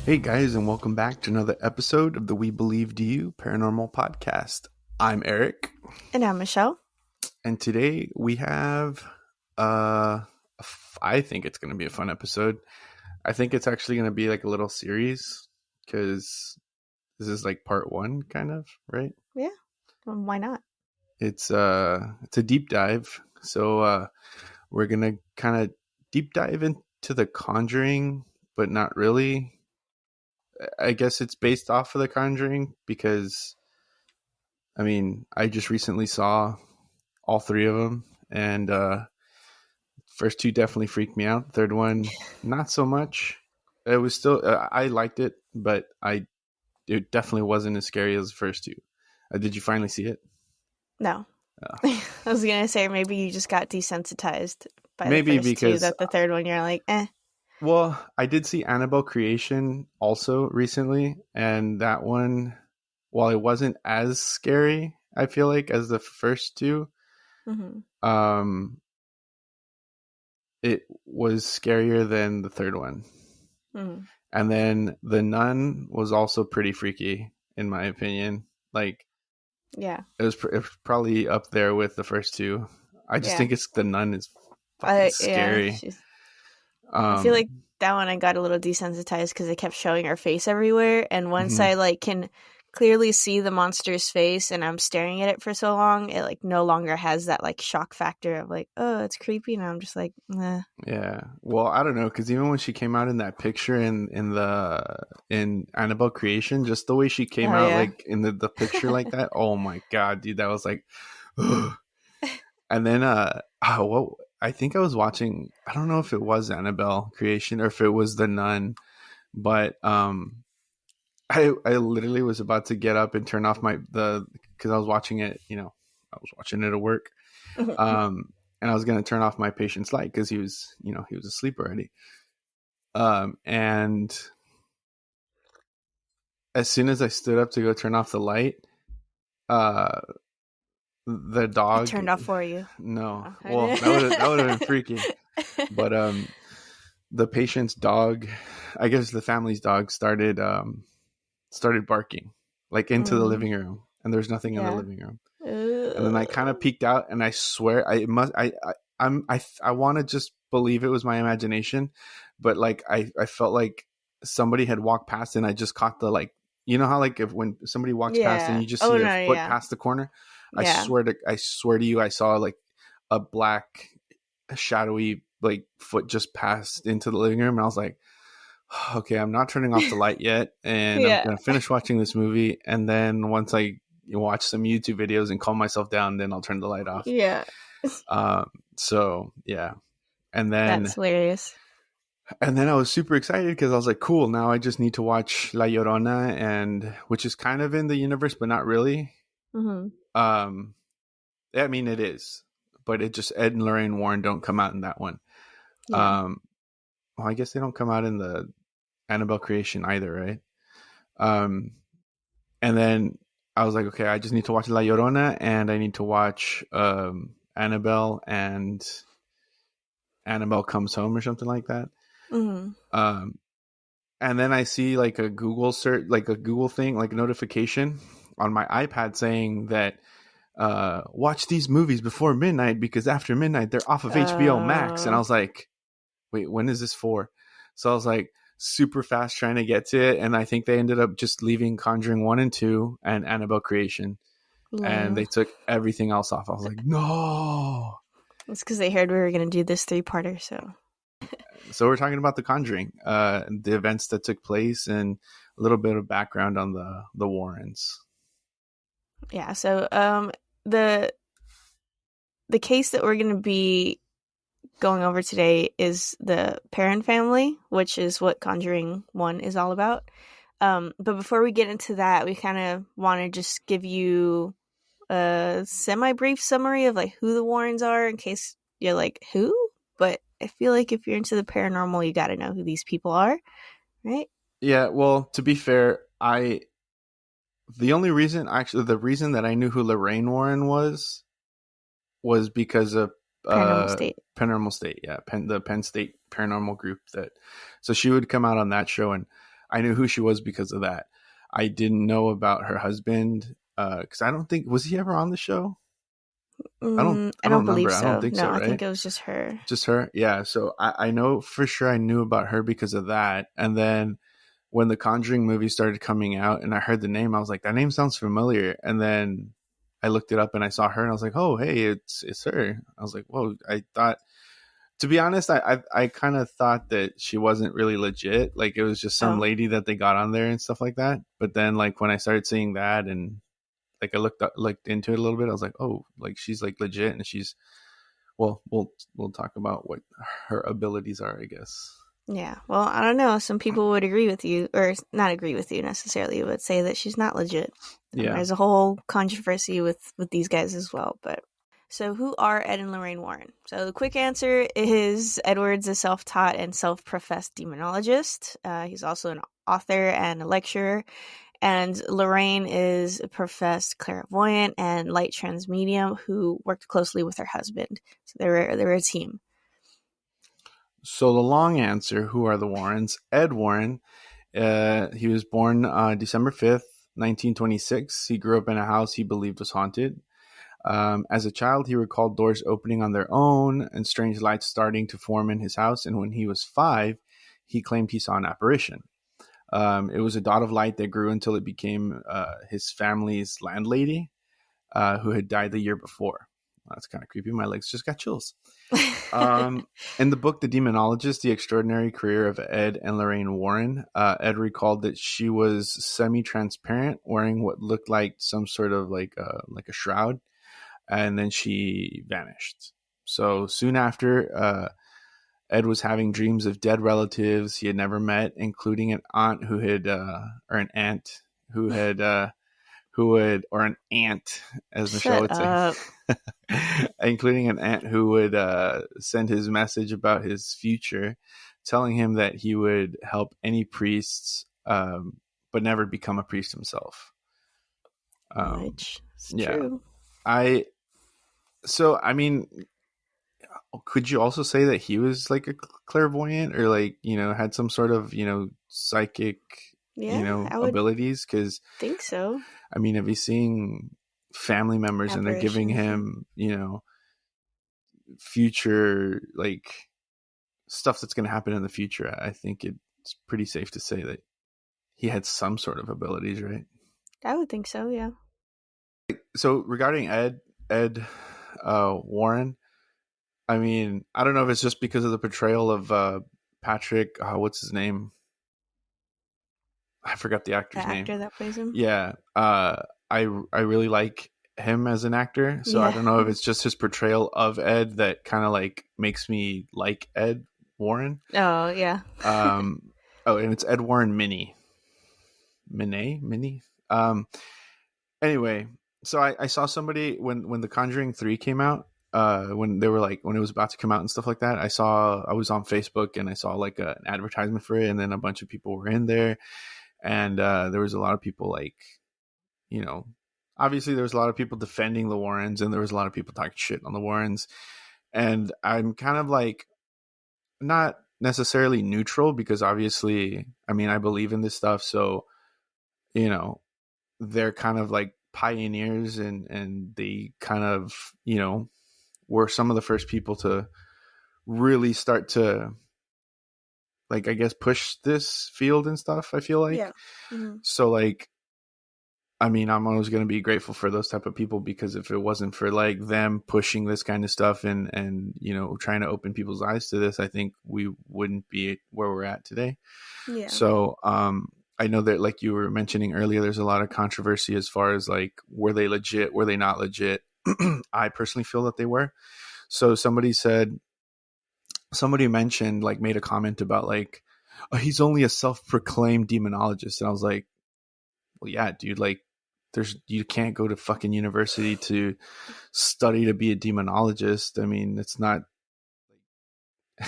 Hey guys, and welcome back to another episode of the We Believe Do You Paranormal Podcast. I'm Eric, And I'm Michelle. and today we have, I think it's going to be a fun episode. I think it's actually going to be like a little series because this is like part one, kind of, right? Yeah, well, why not? It's a deep dive, so we're gonna kind of deep dive into the Conjuring, but not really. I guess it's based off of the Conjuring because I mean, I just recently saw all three of them, and first two definitely freaked me out. Third one, not so much. It was still I liked it, but it definitely wasn't as scary as the first two. Did you finally see it? No. Uh, I was going to say maybe you just got desensitized by the maybe first two, because that the third one you're like, eh. well, I did see Annabelle Creation also recently, and that one, while it wasn't as scary, I feel like as the first two, Mm-hmm. um, it was scarier than the third one. Mm-hmm. And then the Nun was also pretty freaky, in my opinion. Like Yeah. it was probably up there with the first two. I just Yeah. think it's the Nun is fucking scary. I feel like that one I got a little desensitized because it kept showing her face everywhere. And once mhm. I like can clearly see the monster's face and I'm staring at it for so long, it like no longer has that like shock factor of like, oh, it's creepy. And I'm just like, nah. Yeah. Well, I don't know, because even when she came out in that picture in Annabelle Creation, just the way she came Oh, out yeah. like in the picture like that, oh my god, dude, that was like and then what I think I was watching, I don't know if it was Annabelle Creation or if it was the Nun, but I literally was about to get up and turn off because I was watching it, I was watching it at work. And I was going to turn off my patient's light because he was asleep already. And as soon as I stood up to go turn off the light, uh, the It dog, turned off for you. no, Oh, well, that would have been freaky. But the patient's dog, I guess the family's dog started barking like into the living room, and there's nothing in the Yeah. living room. And then I kind of peeked out, and I swear I want to just believe it was my imagination, but like I felt like somebody had walked past, and I just caught the like, you know how like if when somebody walks past and Yeah. you just Oh, see a no, foot yeah. past the corner. Yeah. I swear to you, I saw like a black shadowy like foot just passed into the living room, and I was like, okay, I'm not turning off the light yet, and I'm Yeah. gonna finish watching this movie, and then once I watch some YouTube videos and calm myself down, then I'll turn the light off. Yeah. So yeah, and That's then hilarious. I was super excited because I was like, cool, now I just need to watch La Llorona, and which is kind of in the universe, but not really. Mm-hmm. I mean, it is, but it just Ed and Lorraine Warren don't come out in that one. Yeah. Well, I guess they don't come out in the Annabelle Creation either, right? Um, and then I was like, okay, I just need to watch La Llorona, and I need to watch Annabelle and Annabelle Comes Home or something like that. Mm-hmm. And then I see like a Google search, like a Google thing, like a notification on my iPad saying that watch these movies before midnight because after midnight they're off of HBO Max. And I was like, wait, when is this for? So I was like super fast trying to get to it, and I think they ended up just leaving Conjuring 1 and 2 and Annabelle Creation, and they took everything else off. I was like, no. It's because they heard we were going to do this 3-parter, So we're talking about the Conjuring, the events that took place, and a little bit of background on the Warrens. Yeah, so the case that we're going to be going over today is the Perron family, which is what Conjuring 1 is all about. But before we get into that, we kind of want to just give you a semi-brief summary of like who the Warrens are in case you're like, who? But I feel like if you're into the paranormal, you got to know who these people are, right? Yeah, well, to be fair, the reason that I knew who Lorraine Warren was because of Paranormal State. Paranormal State, yeah, the Penn State Paranormal Group. So she would come out on that show, and I knew who she was because of that. I didn't know about her husband because I don't think, was he ever on the show? I I don't don't believe remember. I don't so. think No, so, I think right? it was just her. Just her. Yeah. So I know for sure I knew about her because of that. And then when the Conjuring movie started coming out and I heard the name, I was like, that name sounds familiar. And then I looked it up and I saw her and I was like, oh, hey, it's her. I was like, whoa. I thought, to be honest, I kind of thought that she wasn't really legit. Like it was just some Oh, lady that they got on there and stuff like that. But then like when I started seeing that and like I looked into it a little bit, I was like, oh, like she's like legit and she's, well, we'll talk about what her abilities are, I guess. yeah. Well, I don't know. Some people would agree with you, or not agree with you necessarily, but say that she's not legit. Yeah. There's a whole controversy with these guys as well. But so, who are Ed and Lorraine Warren? So the quick answer is Edward's a self-taught and self-professed demonologist. He's also an author and a lecturer. And Lorraine is a professed clairvoyant and light transmedium who worked closely with her husband. So they were a team. So the long answer, who are the Warrens? Ed Warren. He was born December 5th, 1926. He grew up in a house he believed was haunted. As a child, he recalled doors opening on their own and strange lights starting to form in his house. And when he was 5, he claimed he saw an apparition. It was a dot of light that grew until it became his family's landlady, who had died the year before. That's kind of creepy. My legs just got chills. In the book, The Demonologist, The Extraordinary Career of Ed and Lorraine Warren, Ed recalled that she was semi-transparent, wearing what looked like some sort of like a shroud, and then she vanished. So soon after, Ed was having dreams of dead relatives he had never met, including an aunt who had, or an aunt who had, who would, or an aunt, as Michelle Shut would say, up. including an aunt who would send his message about his future, telling him that he would help any priests, but never become a priest himself. Which is Yeah, true. I. So I mean, could you also say that he was like a clairvoyant, or like had some sort of psychic Yeah, I would abilities? Because think so. I mean, if he's seeing family members and they're giving Apparitions. him future like stuff that's going to happen in the future, I think it's pretty safe to say that he had some sort of abilities, right? I would think so, yeah. So regarding Ed Warren, I mean, I don't know if it's just because of the portrayal of Patrick, what's his name, I forgot the The actor's name. actor that plays him. Yeah, I really like him as an actor, so I Yeah. don't know if it's just his portrayal of Ed that kind of like makes me like Ed Warren. Oh, yeah. Um, oh, and it's Ed Warren Mini. Anyway, so I saw somebody when the Conjuring 3 came out. When they were like when it was about to come out and stuff like that, I was on Facebook and I saw like an advertisement for it, and then a bunch of people were in there, and there was a lot of people like, obviously there was a lot of people defending the Warrens, and there was a lot of people talking shit on the Warrens, and I'm kind of like not necessarily neutral because obviously, I mean, I believe in this stuff, so you know they're kind of like pioneers, and they kind of were some of the first people to really start to, like, I guess, push this field and stuff, I feel like. Yeah. Mm-hmm. So like, I mean, I'm always going to be grateful for those type of people, because if it wasn't for like them pushing this kind of stuff and trying to open people's eyes to this, I think we wouldn't be where we're at today. Yeah. So I know that, like you were mentioning earlier, there's a lot of controversy as far as like, were they legit, were they not legit? I personally feel that they were. So somebody mentioned, like, made a comment about like, oh, he's only a self-proclaimed demonologist, and I was like, well, yeah, dude, like, you can't go to fucking university to study to be a demonologist. I mean, it's not,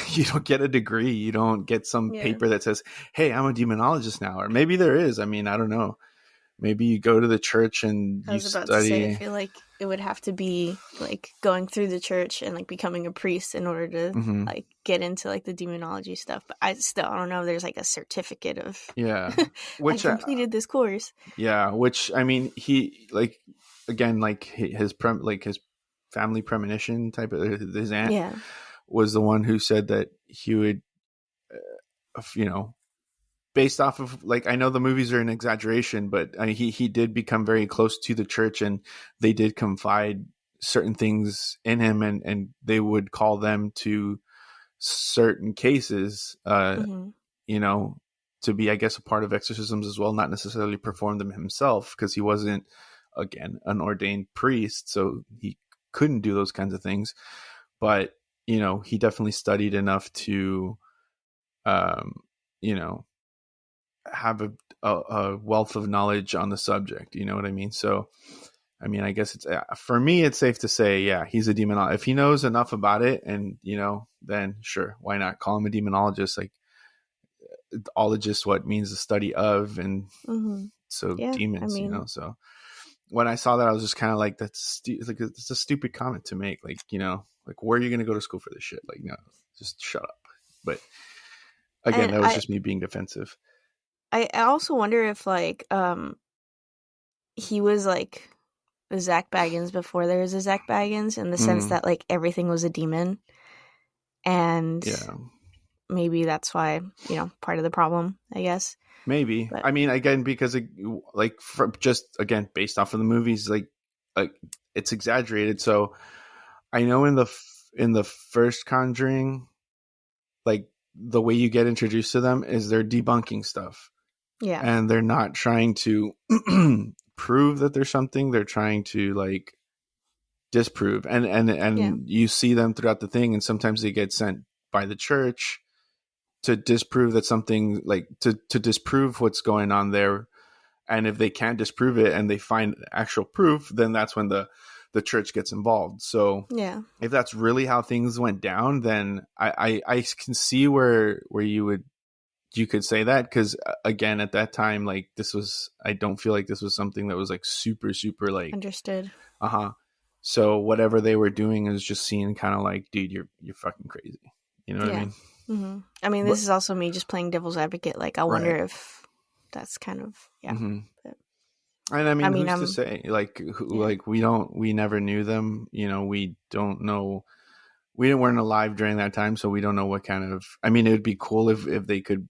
you don't get a degree, you don't get some Yeah. paper that says, hey, I'm a demonologist now, or maybe there is, I mean, I don't know, maybe you go to the church and I you was about to say, I study. feel like it would have to be like going through the church and like becoming a priest in order to Hmm. like get into like the demonology stuff. But I don't know if there's like a certificate of Yeah, I which completed this course. yeah, which I mean, he like again, like like his family premonition type of his aunt Yeah. was the one who said that he would, you know, based off of like, I know the movies are an exaggeration, but he did become very close to the church, and they did confide certain things in him, and they would call them to certain cases, Hmm. you know, to be, I guess, a part of exorcisms as well, not necessarily perform them himself because he wasn't, again, an ordained priest, so he couldn't do those kinds of things. But, you know, he definitely studied enough to, um, you know, have a wealth of knowledge on the subject. You know what I mean? So, I mean, I guess it's, for me, it's safe to say, yeah, he's a demonologist. If he knows enough about it, and you know, then sure, why not call him a demonologist? Like, ologist, what means the study of, and Hmm. so Yeah. I demons, you know. mean, So when I saw that, I was just kind of like, like it's a stupid comment to make. Like, you know, like, where are you going to go to school for this shit? Like, no, just shut up. But again, and that was just me being defensive. I also wonder if like he was like the Zach Baggins before there was a Zach Baggins, in the sense Mm, that like everything was a demon, and yeah. maybe that's why, part of the problem, I guess. Maybe. But I mean, again, because like just again based off of the movies, like it's exaggerated. So I know in the first Conjuring, like the way you get introduced to them is they're debunking stuff, yeah, and they're not trying to prove that there's something. They're trying to like disprove, yeah, and you see them throughout the thing, and sometimes they get sent by the church to disprove that something, like to disprove what's going on there. And if they can't disprove it and they find actual proof, then that's when the church gets involved. So yeah, if that's really how things went down, then I can see where you could say that, because again, at that time, like, this was, I don't feel like this was something that was like super super like, understood. uh-huh. So whatever they were doing is just seen kind of like, dude, you're fucking crazy, you know what I Yeah. mean? I mean, But this is also me just playing devil's advocate. Like, I wonder right. if that's kind of, yeah. Hmm. But, And I I mean, mean, who's to say? Like, yeah, like we never knew them. You know, we don't know. We weren't alive during that time, so we don't know what kind of. I mean, it would be cool if they could,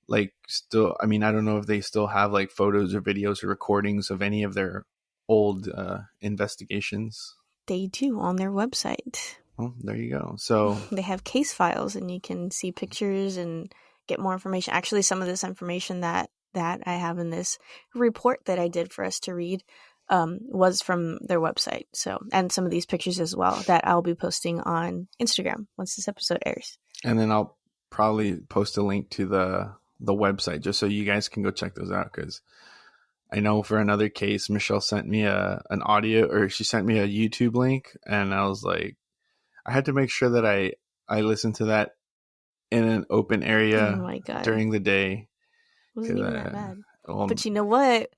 like, still. I mean, I don't know if they still have like photos or videos or recordings of any of their old investigations. they do on their website. Well, there you go. So, They have case files, and you can see pictures and get more information. Actually, some of this information that I have in this report that I did for us to read was from their website. So, and some of these pictures as well that I'll be posting on Instagram once this episode airs. and then I'll probably post a link to the website just so you guys can go check those out, because I know for another case, Michelle sent me an audio, or she sent me a YouTube link, and I was like, I had to make sure that I listened to that in an open Oh area my god, it during the day, wasn't because even that bad. well, But you know what?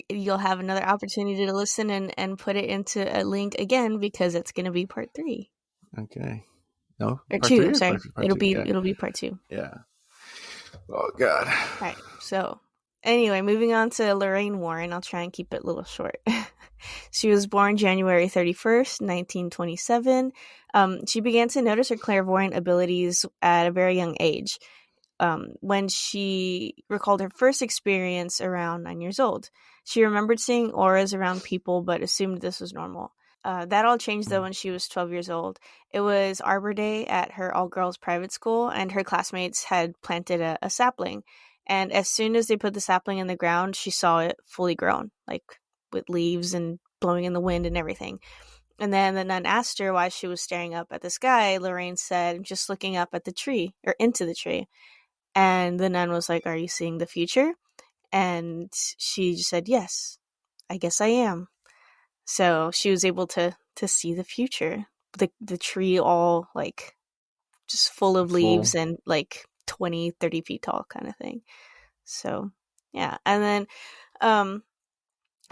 You'll have another opportunity to listen and put it into a link again, because it's going to be part 3 okay, no, or part 2. three or Sorry, part two, yeah, it'll be part 2. yeah. Oh God. All right. So, anyway, moving on to Lorraine Warren. I'll try and keep it a little short. She was born January 31st, 1927. She began to notice her clairvoyant abilities at a very young age, when she recalled her first experience around 9 years old. She remembered seeing auras around people, but assumed this was normal. That all changed though when she was 12 years old. It was Arbor Day at her all girls private school, and her classmates had planted a sapling. And as soon as they put the sapling in the ground, she saw it fully grown, like with leaves and blowing in the wind and everything. And then the nun asked her why she was staring up at the sky. Lorraine said, "I'm just looking up at the tree, or into the tree." And the nun was like, "Are you seeing the future?" And she just said, "Yes, I guess I am." So she was able to see the future. The tree all like just full of leaves Full. and like 20, 30 feet tall kind of thing. So yeah. And then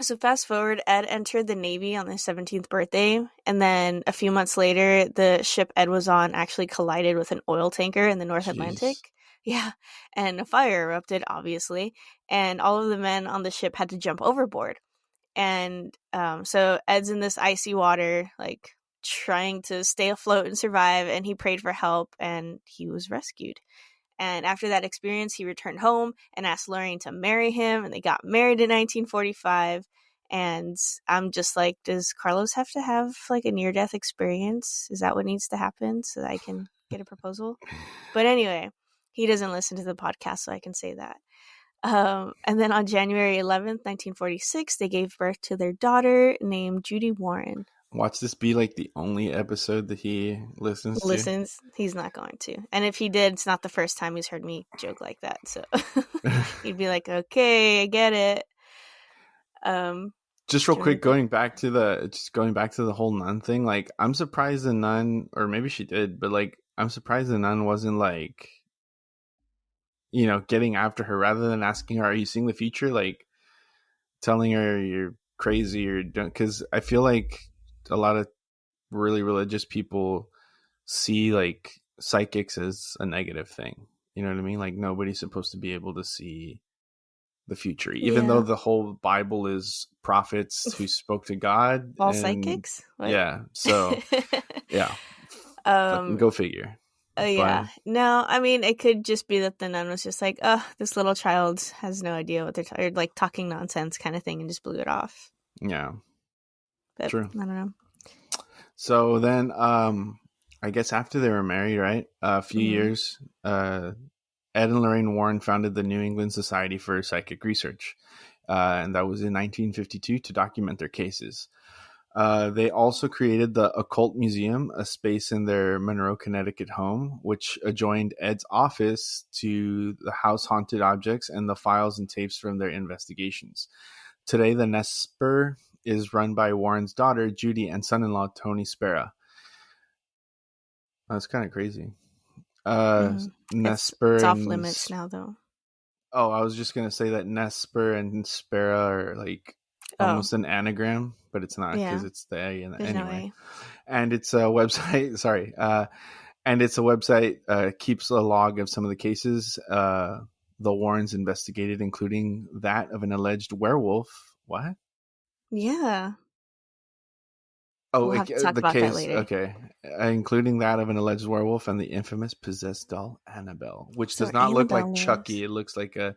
So fast forward, Ed entered the Navy on his 17th birthday, and then a few months later, the ship Ed was on actually collided with an oil tanker in the North Atlantic. Jeez. Yeah, and a fire erupted, obviously, and all of the men on the ship had to jump overboard. And so Ed's in this icy water, like trying to stay afloat and survive, and he prayed for help, and he was rescued. And after that experience, he returned home and asked Lorraine to marry him, and they got married in 1945. And I'm just like, does Carlos have to have like a near death experience? Is that what needs to happen so that I can get a proposal? But anyway, he doesn't listen to the podcast, so I can say that. And then on January 11th, 1946, they gave birth to their daughter named Judy Warren. Watch this be like the only episode that he listens to. Listens, he's not going to. And if he did, it's not the first time he's heard me joke like that. So he'd be like, okay, I get it. Just real quick, going back to the whole nun thing, like I'm surprised the nun, or maybe she did, but like I'm surprised the nun wasn't like, getting after her rather than asking her, "Are you seeing the future?" Like telling her you're crazy or don't, because I feel like a lot of really religious people see like psychics as a negative thing. You know what I mean? Like nobody's supposed to be able to see the future, even though the whole Bible is prophets who spoke to God. All and psychics? What? Yeah. So yeah. Fucking go figure. Yeah. No, I mean, it could just be that the nun was just like, this little child has no idea what they're like talking nonsense kind of thing, and just blew it off. Yeah. But, true. I don't know. So then, I guess after they were married, right? A few years, Ed and Lorraine Warren founded the New England Society for Psychic Research. And that was in 1952 to document their cases. They also created the Occult Museum, a space in their Monroe, Connecticut home, which adjoined Ed's office to the house haunted objects and the files and tapes from their investigations. Today, the Nesper is run by Warren's daughter, Judy, and son-in-law, Tony Spera. That's kind of crazy. Nesper it's off limits now, though. Oh, I was just going to say that Nesper and Spera are like almost an anagram, but it's not because it's the A. Anyway. No A. And it's a website. Sorry. And it's a website keeps a log of some of the cases the Warrens investigated, including that of an alleged werewolf. What? Yeah. Oh, we'll have to talk the about case. That later. Okay, including that of an alleged werewolf and the infamous possessed doll Annabelle, which does not look like Chucky. It looks like a.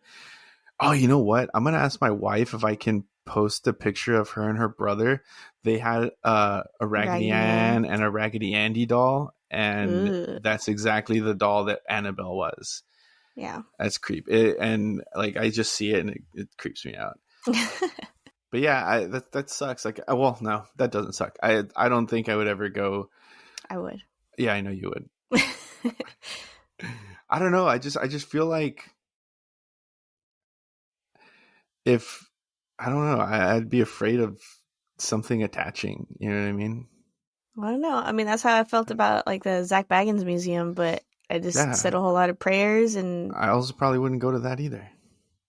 Oh, you know what? I'm gonna ask my wife if I can post a picture of her and her brother. They had a Raggedy Ann and a Raggedy Andy doll, and that's exactly the doll that Annabelle was. Yeah, that's creepy. And like I just see it and it creeps me out. But yeah, that sucks. Like, well, no, that doesn't suck. I don't think I would ever go. I would. Yeah, I know you would. I don't know. I just feel like if I don't know, I'd be afraid of something attaching. You know what I mean? Well, I don't know. I mean, that's how I felt about like the Zach Baggins Museum, but I just said a whole lot of prayers, and I also probably wouldn't go to that either.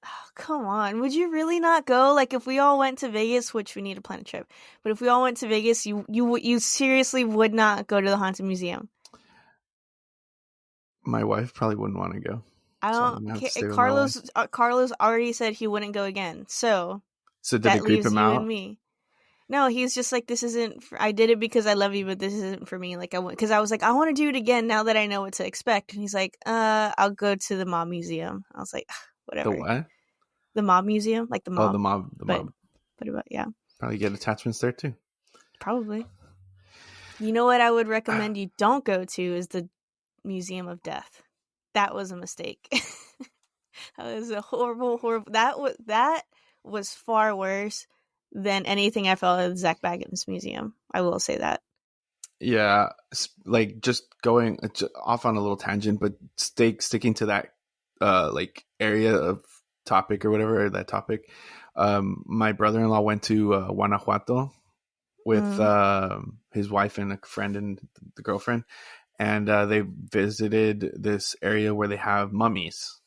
Oh, come on. Would you really not go? Like, if we all went to Vegas, which we need to plan a trip, but if we all went to Vegas, you seriously would not go to the Haunted Museum? My wife probably wouldn't want to go. I don't care. Carlos already said he wouldn't go again. So did it creep him out? And me. No, he's just like, this isn't. I did it because I love you, but this isn't for me. Like because I was like, I want to do it again now that I know what to expect. And he's like, I'll go to the Mob Museum. I was like, whatever. The what? The Mob Museum, like the mob. Oh, the mob. But about probably get attachments there too. Probably. You know what I would recommend you don't go to is the Museum of Death. That was a mistake. That was a horrible. That was far worse than anything I felt at the Zach Baggins Museum. I will say that. Yeah, like just going off on a little tangent, but sticking to that like area of topic or whatever, that topic. My brother-in-law went to Guanajuato with his wife and a friend and the girlfriend, and they visited this area where they have mummies.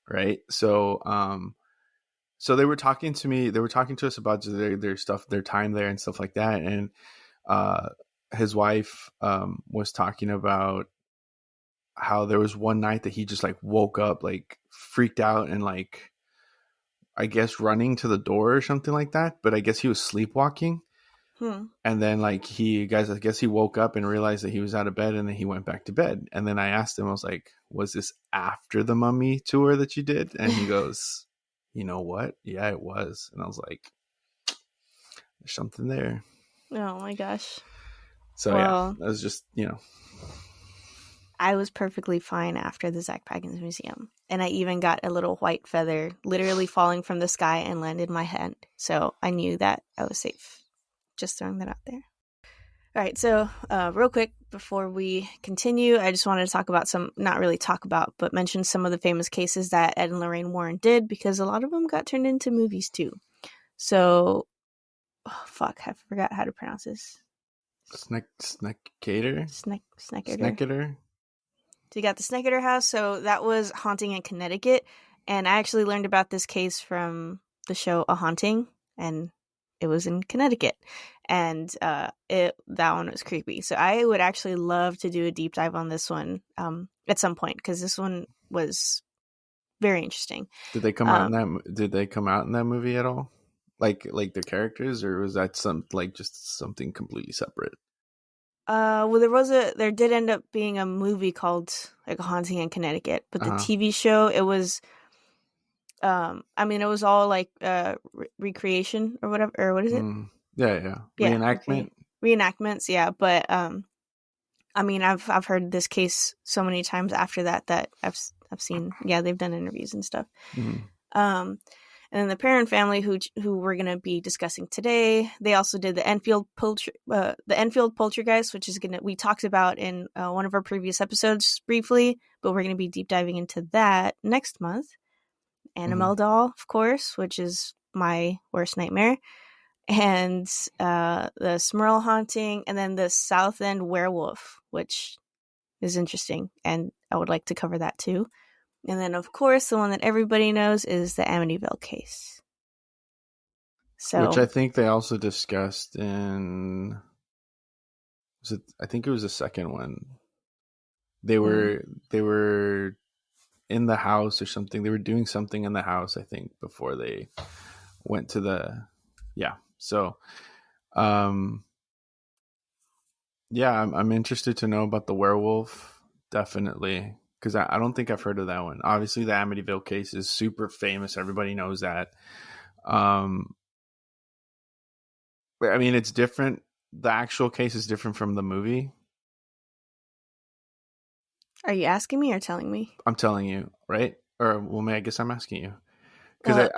Right? So So they were talking to me. They were talking to us about their stuff, their time there, and stuff like that. And uh, his wife was talking about how there was one night that he just like woke up, like freaked out, and like I guess running to the door or something like that. But I guess he was sleepwalking. Hmm. And then like I guess he woke up and realized that he was out of bed, and then he went back to bed. And then I asked him, I was like, was this after the Mummy tour that you did? And he goes, you know what? Yeah, it was. And I was like, there's something there. Oh my gosh. So yeah, Well, that was just, I was perfectly fine after the Zach Baggins Museum. And I even got a little white feather literally falling from the sky and landed in my hand. So I knew that I was safe. Just throwing that out there. All right, so real quick before we continue, I just wanted to talk about not really talk about, but mention some of the famous cases that Ed and Lorraine Warren did, because a lot of them got turned into movies too. So, I forgot how to pronounce this. Sneckater? Sneckater. So you got the Sneckater house, so that was Haunting in Connecticut, and I actually learned about this case from the show A Haunting, and it was in Connecticut, and that one was creepy. So I would actually love to do a deep dive on this one at some point, because this one was very interesting. Did they come out in that? Did they come out in that movie at all? Like their characters, or was that just something completely separate? Well, there did end up being a movie called like A Haunting in Connecticut, but the TV show, it was, it was all like recreation or whatever, or what is it? Yeah. Reenactment. Okay. Reenactments, yeah. But I've heard this case so many times after that I've seen, they've done interviews and stuff. Mm-hmm. And then the Perron family, who we're going to be discussing today, they also did the Enfield Poltergeist, which is we talked about in one of our previous episodes briefly, but we're going to be deep diving into that next month. Annabelle doll, of course, which is my worst nightmare, and the Smurl haunting, and then the South End werewolf, which is interesting, and I would like to cover that too. And then, of course, the one that everybody knows is the Amityville case. So, which I think they also discussed in. I think it was the second one. They were in the house or something. They were doing something in the house, I think, before they went to the. Yeah. So, I'm interested to know about the werewolf. Definitely. Because I don't think I've heard of that one. Obviously, the Amityville case is super famous. Everybody knows that. It's different. The actual case is different from the movie. Are you asking me or telling me? I'm telling you, right? Or, well, I guess I'm asking you. Because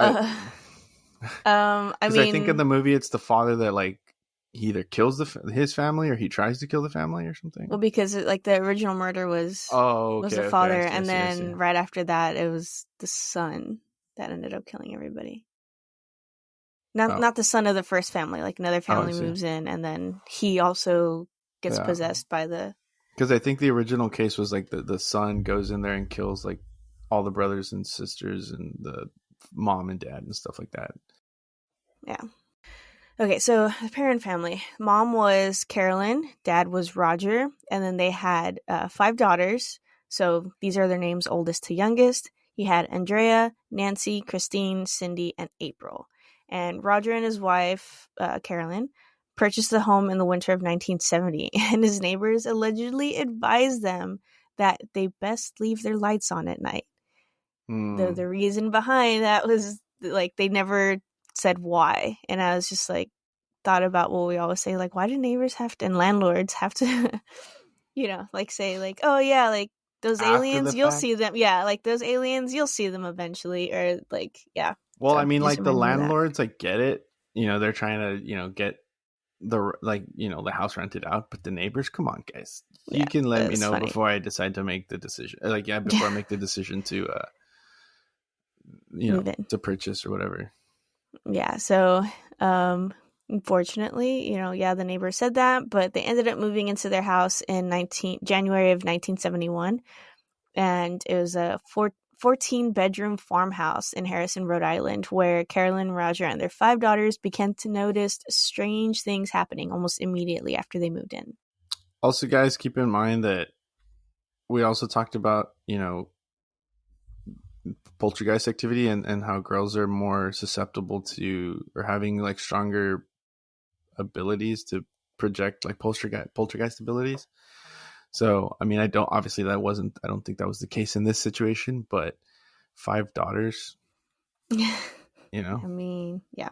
I think in the movie, it's the father that, like, he either kills his family or he tries to kill the family or something. Well, because the original murder was the father, and then right after that, it was the son that ended up killing everybody. Not the son of the first family. Like another family moves in, and then he also gets possessed by the. Because I think the original case was like the son goes in there and kills like all the brothers and sisters and the mom and dad and stuff like that. Yeah. Okay, so the Perron family. Mom was Carolyn, dad was Roger, and then they had 5 daughters. So these are their names, oldest to youngest. He had Andrea, Nancy, Christine, Cindy, and April. And Roger and his wife, Carolyn, purchased the home in the winter of 1970, and his neighbors allegedly advised them that they best leave their lights on at night. The reason behind that was, like, they never said why, and I was just like, thought about what we always say, like, why do neighbors have to, and landlords have to, like, say, like, oh yeah, like, those aliens, you'll see them, like, those aliens, you'll see them eventually, or like, yeah. Well, so, like, the landlords, I get it, they're trying to, get the house rented out, but the neighbors, come on, guys, you can let me know funny. Before I decide to make the decision, before I make the decision to to purchase or whatever. Yeah, so unfortunately, the neighbor said that, but they ended up moving into their house in January of 1971, and it was a 14-bedroom farmhouse in Harrison, Rhode Island, where Carolyn, Roger, and their 5 daughters began to notice strange things happening almost immediately after they moved in. Also, guys, keep in mind that we also talked about, poltergeist activity and how girls are more susceptible to or having like stronger abilities to project like poltergeist abilities. So, I mean, I don't think that was the case in this situation, but 5 daughters, you know, I mean, yeah.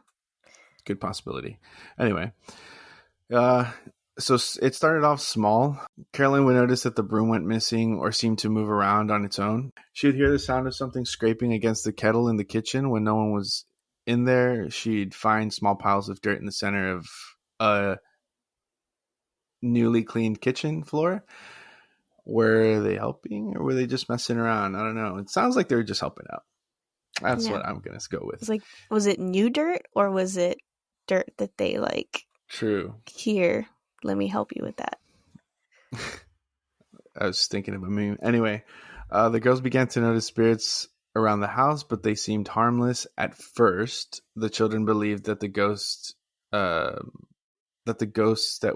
good possibility. Anyway, uh, so it started off small. Carolyn would notice that the broom went missing or seemed to move around on its own. She would hear the sound of something scraping against the kettle in the kitchen when no one was in there. She'd find small piles of dirt in the center of a newly cleaned kitchen floor. Were they helping or were they just messing around? I don't know. It sounds like they were just helping out. That's Yeah. what I'm going to go with. It's like, was it new dirt or was it dirt that they like, True. here, let me help you with that? I was thinking of a meme. Anyway, the girls began to notice spirits around the house, but they seemed harmless at first. The children believed that the ghosts that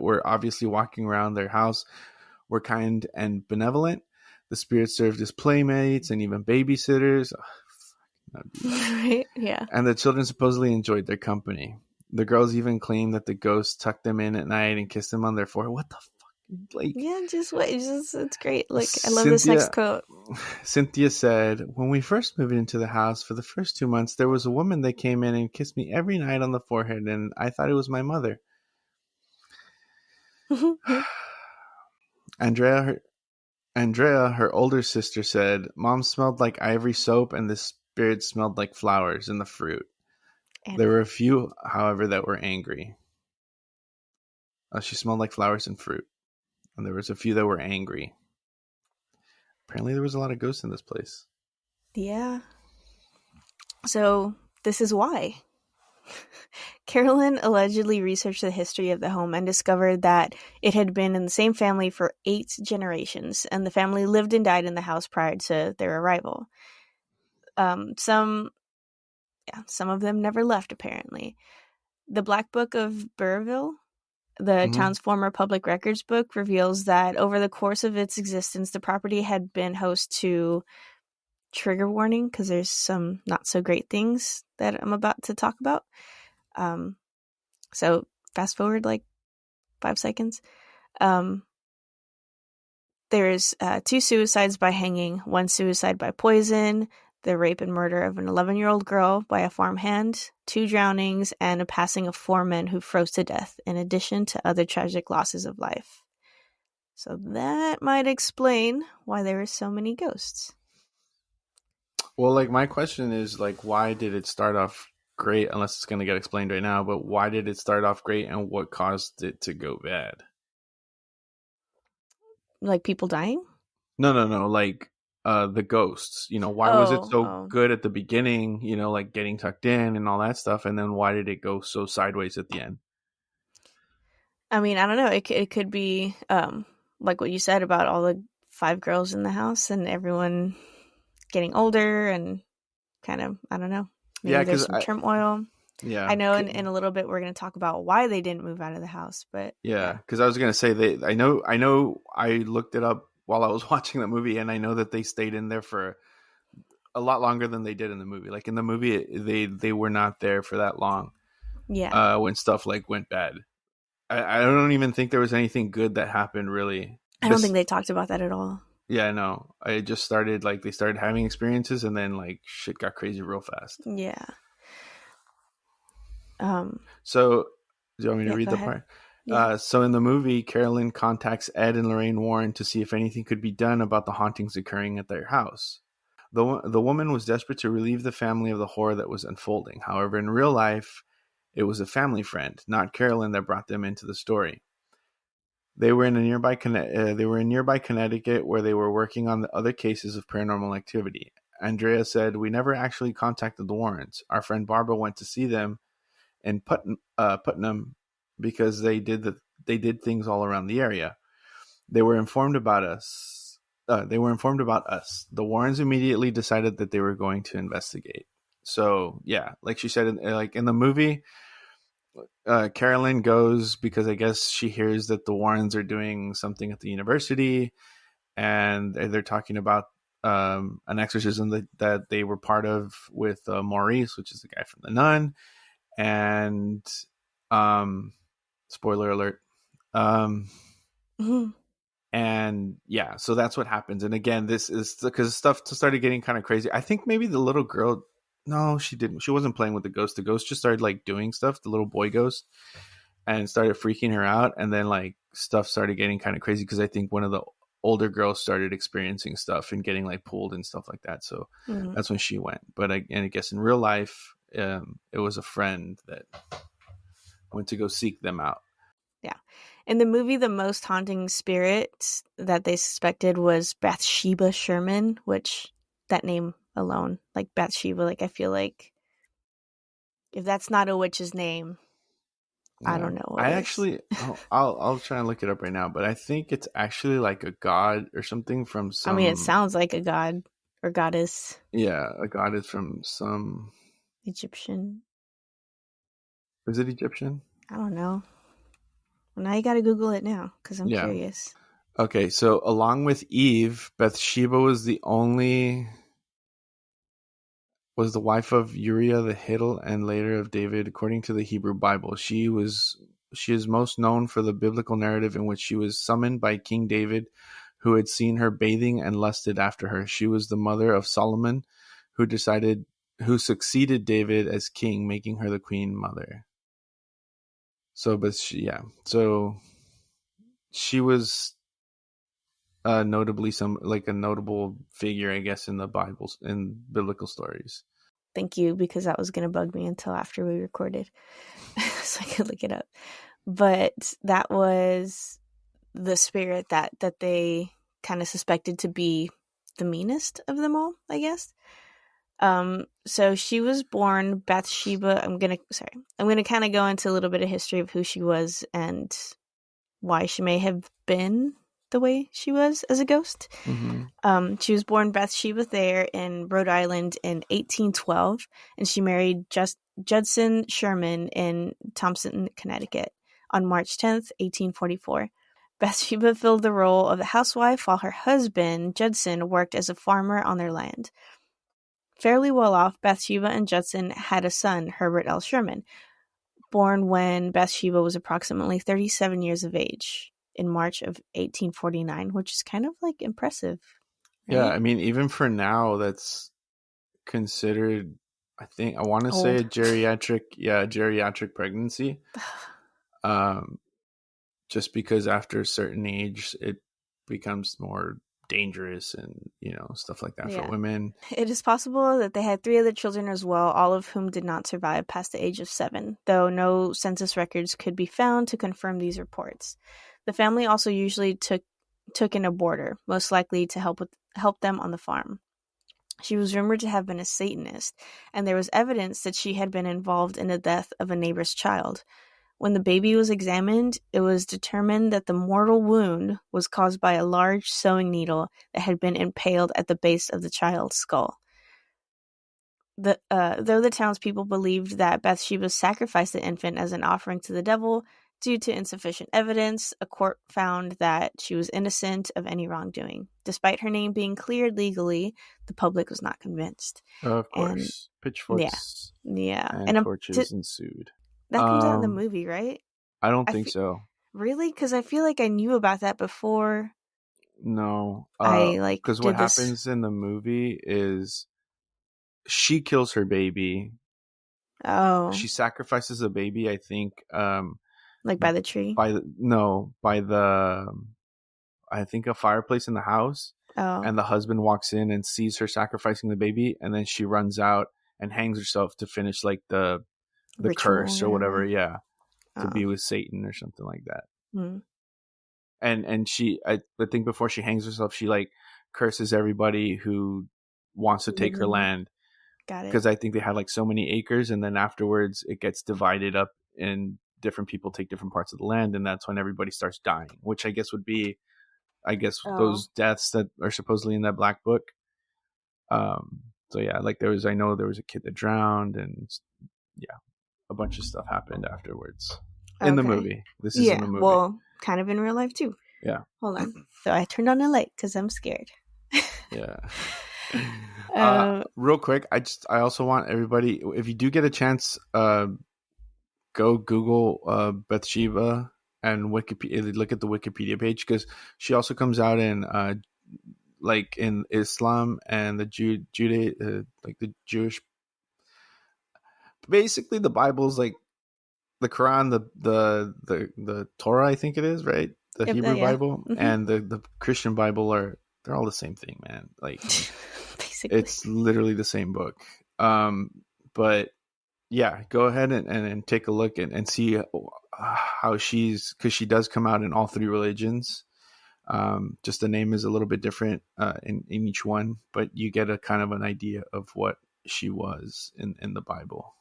were obviously walking around their house were kind and benevolent. The spirits served as playmates and even babysitters. Right? Yeah. And the children supposedly enjoyed their company. The girls even claimed that the ghosts tucked them in at night and kissed them on their forehead. What the fuck? Like, Yeah, just wait. It's great. Like, I love this Cynthia, next quote. Cynthia said, when we first moved into the house for the first 2 months, there was a woman that came in and kissed me every night on the forehead, and I thought it was my mother. Andrea, her older sister, said, Mom smelled like ivory soap, and the spirit smelled like flowers and the fruit. There were a few, however, that were angry. She smelled like flowers and fruit, and there was a few that were angry. Apparently, there was a lot of ghosts in this place. Yeah. So, this is why. Carolyn allegedly researched the history of the home and discovered that it had been in the same family for 8 generations, and the family lived and died in the house prior to their arrival. Some of them never left, apparently. The Black Book of Burrville, the town's former public records book, reveals that over the course of its existence, the property had been host to, trigger warning, because there's some not so great things that I'm about to talk about. So fast forward like 5 seconds. There's 2 suicides by hanging, 1 suicide by poison, the rape and murder of an 11-year-old girl by a farmhand, 2 drownings, and a passing of 4 men who froze to death, in addition to other tragic losses of life. So that might explain why there were so many ghosts. Well, like, my question is, like, why did it start off great, unless it's going to get explained right now, but why did it start off great and what caused it to go bad? Like people dying? No, like, the ghosts, why was it so good at the beginning, like getting tucked in and all that stuff, and then why did it go so sideways at the end? I mean, I don't know. It could be like what you said about all the 5 girls in the house and everyone getting older and kind of, I don't know. Maybe there's some turmoil. Yeah. I know in a little bit we're going to talk about why they didn't move out of the house, but yeah, because I was going to say I know I looked it up while I was watching the movie, and I know that they stayed in there for a lot longer than they did in the movie. Like in the movie, they were not there for that long. Yeah. When stuff like went bad, I don't even think there was anything good that happened really. I don't think they talked about that at all. Yeah, no. I just started they started having experiences, and then like shit got crazy real fast. Yeah. So, do you want me to read the ahead. part? Yeah. So in the movie, Carolyn contacts Ed and Lorraine Warren to see if anything could be done about the hauntings occurring at their house. The woman was desperate to relieve the family of the horror that was unfolding. However, in real life, it was a family friend, not Carolyn, that brought them into the story. They were in nearby Connecticut, where they were working on the other cases of paranormal activity. Andrea said, "We never actually contacted the Warrens. Our friend Barbara went to see them in Putnam because they did things all around the area. They were informed about us. They were informed about us. The Warrens immediately decided that they were going to investigate. So yeah, like she said, like in the movie, Carolyn goes because I guess she hears that the Warrens are doing something at the university, and they're talking about an exorcism that they were part of with Maurice, which is the guy from The Nun, and um, spoiler alert. Um, Mhm. and yeah, so that's what happens. And again, this is because stuff started getting kind of crazy. I think maybe the little girl, no, she didn't. She wasn't playing with the ghost. The ghost just started like doing stuff. The little boy ghost, and started freaking her out. And then like stuff started getting kind of crazy because I think one of the older girls started experiencing stuff and getting like pulled and stuff like that. So Mhm. that's when she went. But I guess in real life, it was a friend that went to go seek them out. Yeah. In the movie, the most haunting spirit that they suspected was Bathsheba Sherman, which that name alone, like Bathsheba, like I feel like if that's not a witch's name, I Yeah, don't know what I is. actually, I'll try and look it up right now, but I think it's actually like a god or something from I mean, it some. sounds like a god or goddess, Yeah, a god is from some. Egyptian. Is it Egyptian? I don't know. Well, now you got to Google it now because I'm Yeah. curious. Okay, so along with Eve, Bathsheba was the wife of Uriah the Hittite and later of David, according to the Hebrew Bible. She is most known for the biblical narrative in which she was summoned by King David, who had seen her bathing and lusted after her. She was the mother of Solomon, who succeeded David as king, making her the queen mother. So she was notably some like a notable figure, I guess, in the Bible in biblical stories. Thank you because that was going to bug me until after we recorded so I could look it up. But that was the spirit that they kind of suspected to be the meanest of them all, I guess. So she was born Bathsheba. I'm gonna kind of go into a little bit of history of who she was and why she may have been the way she was as a ghost. Mm-hmm. She was born Bathsheba Thayer in Rhode Island in 1812, and she married Judson Sherman in Thompson, Connecticut on March 10th, 1844. Bathsheba filled the role of the housewife while her husband, Judson, worked as a farmer on their land. Fairly well off, Bathsheba and Judson had a son, Herbert L. Sherman, born when Bathsheba was approximately 37 years of age in March of 1849, which is kind of like impressive, Yeah, right? I mean, even for now, that's considered. I want to say Old. a geriatric pregnancy. Um, just because after a certain age, it becomes more dangerous and stuff like that for Yeah. women. It is possible that they had 3 other children as well, all of whom did not survive past the age of 7, though no census records could be found to confirm these reports. The family also usually took in a boarder, most likely to help them on the farm. She was rumored to have been a Satanist, and there was evidence that she had been involved in the death of a neighbor's child. When the baby was examined, it was determined that the mortal wound was caused by a large sewing needle that had been impaled at the base of the child's skull. Though the townspeople believed that Bathsheba sacrificed the infant as an offering to the devil, due to insufficient evidence, a court found that she was innocent of any wrongdoing. Despite her name being cleared legally, the public was not convinced. Of And course, yeah, pitchfooks yeah, and and torches ensued. that comes out in the Um, movie, right? I don't I think fe- so. Really, because I feel like I knew about that before No, I like because what did this. happens in the movie is she kills her baby. Oh, She sacrifices a baby. I think like by the tree. by the no by the I think a fireplace in the house, Oh, and the husband walks in and sees her sacrificing the baby, and then she runs out and hangs herself to finish like the ritual, curse or whatever. whatever. Yeah, to Oh, be with Satan or something like that. hmm. And I think before she hangs herself, she like curses everybody who wants to take Lives her in there. land, Got it. because I think they had like so many acres, and then afterwards it gets divided up and different people take different parts of the land, and that's when everybody starts dying, which I guess would be I guess Oh, those deaths that are supposedly in that black book. Um, so yeah, like I know there was a kid that drowned, and yeah, a bunch of stuff happened afterwards in the okay. movie. This is in the Yeah, movie. well, kind of in real life too. Yeah, Hold on. So I turned on the light because I'm scared. yeah. um, Real quick, I also want everybody, if you do get a chance, go Google Bathsheba and Wikipedia. Look at the Wikipedia page because she also comes out in like in Islam and the like the Jewish. Basically, the Bible's like the Quran, the Torah, I think it is, right? The yep, Hebrew yeah. Bible Hmm. and the Christian Bible they're all the same thing, man. Like Basically. it's literally the same book. Um, but yeah, go ahead and take a look and see how because she does come out in all three religions. Just the name is a little bit different in each one, but you get a kind of an idea of what she was in the Bible.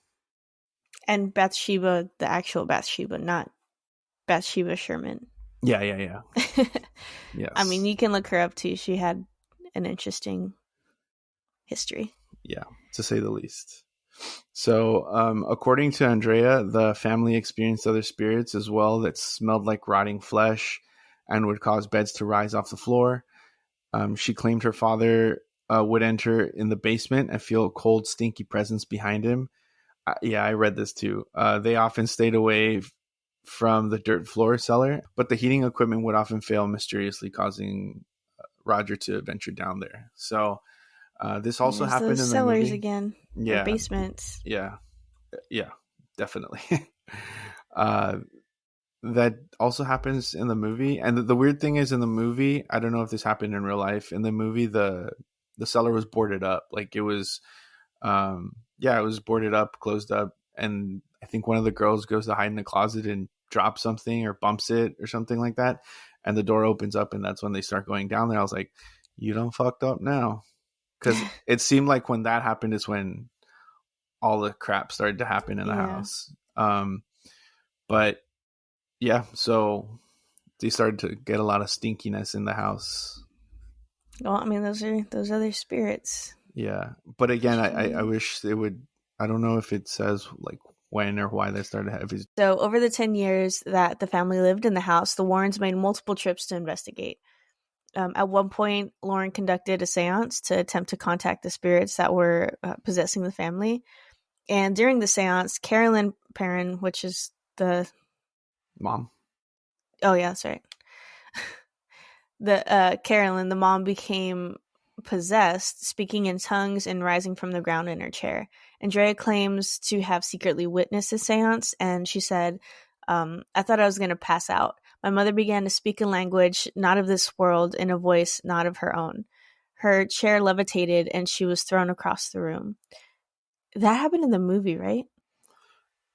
And Bathsheba, the actual Bathsheba, not Bathsheba Sherman. Yeah, yeah, yeah. I mean, Yes. you can look her up too. She had an interesting history. Yeah, to say the least. So, according to Andrea, the family experienced other spirits as well that smelled like rotting flesh and would cause beds to rise off the floor. She claimed her father would enter in the basement and feel a cold, stinky presence behind him. Yeah, I read this too. They often stayed away from the dirt floor cellar, but the heating equipment would often fail mysteriously, causing Roger to venture down there. So, this also There's happened those in the cellars movie. again, or Yeah, basements. yeah, yeah, definitely. uh, that also happens in the movie, and the weird thing is, in the movie, I don't know if this happened in real life. In the movie, the cellar was boarded up, like it was, yeah, it was boarded up, closed up, and I think one of the girls goes to hide in the closet and drops something or bumps it or something like that, and the door opens up, and that's when they start going down there. I was like, you done fucked up now, because it seemed like when that happened is when all the crap started to happen in the Yeah. house. But yeah, so they started to get a lot of stinkiness in the house. Well, I mean, those are those other spirits. Yeah, but again, I Chilling. wish they would. I don't know if it says like when or why that started. If it's So, over the 10 years that the family lived in the house, the Warrens made multiple trips to investigate. At one point, Lauren conducted a seance to attempt to contact the spirits that were possessing the family. And during the seance, Carolyn Perron, which is the. mom. Oh, yeah, that's right. The Carolyn, the mom, became possessed, speaking in tongues and rising from the ground in her chair. Andrea claims to have secretly witnessed the seance, and she said, I thought I was going to pass out. My mother began to speak a language not of this world in a voice not of her own. Her chair levitated, and she was thrown across the room. That happened in the movie, right?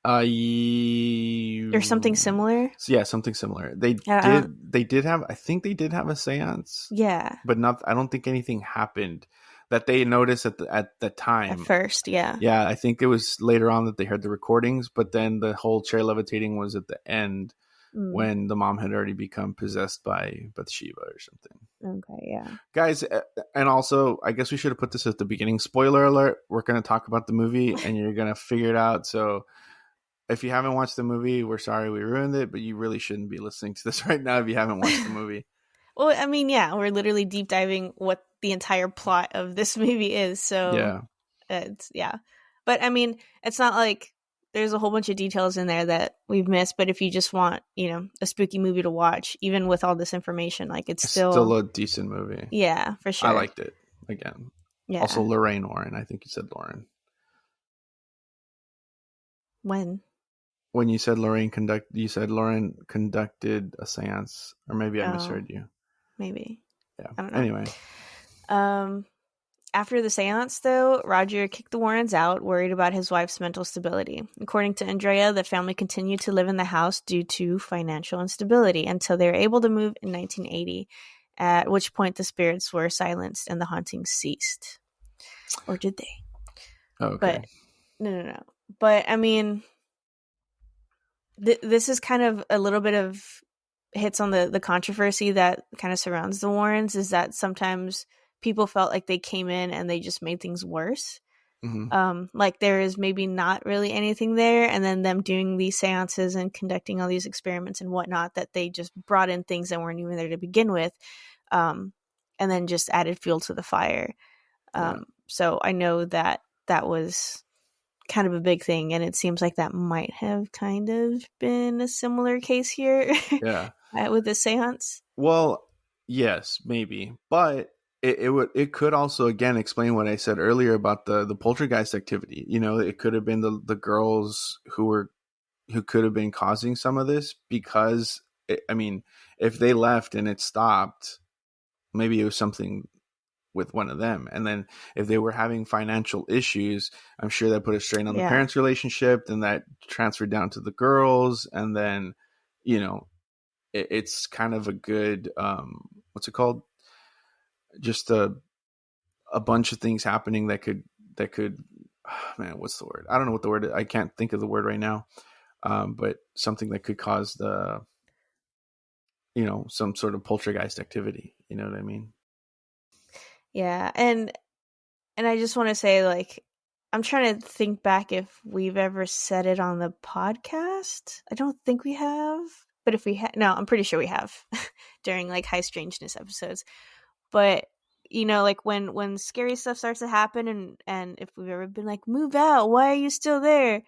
Or something similar? So yeah, something similar. They I don't. did. They did have. I think they did have a séance, Yeah, but not. I don't think anything happened that they noticed at the at time. first, yeah. Yeah, I think it was later on that they heard the recordings, but then the whole chair levitating was at the end Mm, when the mom had already become possessed by Bathsheba or something. okay, yeah. Guys, and also, I guess we should have put this at the beginning. Spoiler alert, we're going to talk about the movie and you're going to figure it out. So if you haven't watched the movie, we're sorry we ruined it, but you really shouldn't be listening to this right now if you haven't watched the movie. Well, I mean, yeah, we're literally deep diving what the entire plot of this movie is. So Yeah. it's yeah, but I mean, it's not like there's a whole bunch of details in there that we've missed. But if you just want, a spooky movie to watch, even with all this information, like it's It's still still a decent movie. yeah, for I sure. liked it. Again. Also, Yeah. Lorraine Warren. I think you said Lauren. When? When you said you said Lauren conducted a seance, or maybe I Oh, misheard you. maybe. Yeah. I don't know. Anyway, Um, After the seance, though, Roger kicked the Warrens out, worried about his wife's mental stability. According to Andrea, the family continued to live in the house due to financial instability until they were able to move in 1980, at which point the spirits were silenced and the hauntings ceased. Or did they? okay. But, no. But, I mean, this is kind of a little bit of hits on the controversy that kind of surrounds the Warrens is that sometimes people felt like they came in and they just made things worse. Hmm. Like there is maybe not really anything there, and then them doing these seances and conducting all these experiments and whatnot, that they just brought in things that weren't even there to begin with, um, and then just added fuel to the fire. Yeah. So I know that that was kind of a big thing, and it seems like that might have kind of been a similar case here Yeah. with the seance. Well, yes, maybe, but it could also again explain what I said earlier about the poltergeist activity. You know, it could have been the girls who could have been causing some of this because I mean, if they left and it stopped, maybe it was something with one of them. And then if they were having financial issues, I'm sure that put a strain on the Yeah. parents' relationship, and that transferred down to the girls, and then you know it's kind of a good what's it called, just a bunch of things happening that could man, what's the word, I don't know what the word, I can't think of the word right now, but something that could cause the some sort of poltergeist activity, you know what I mean? Yeah. And I just want to say, like, I'm trying to think back if we've ever said it on the podcast. I don't think we have, but if we have, no, I'm pretty sure we have during like high strangeness episodes. But like when scary stuff starts to happen, and if we've ever been like, move out, why are you still there?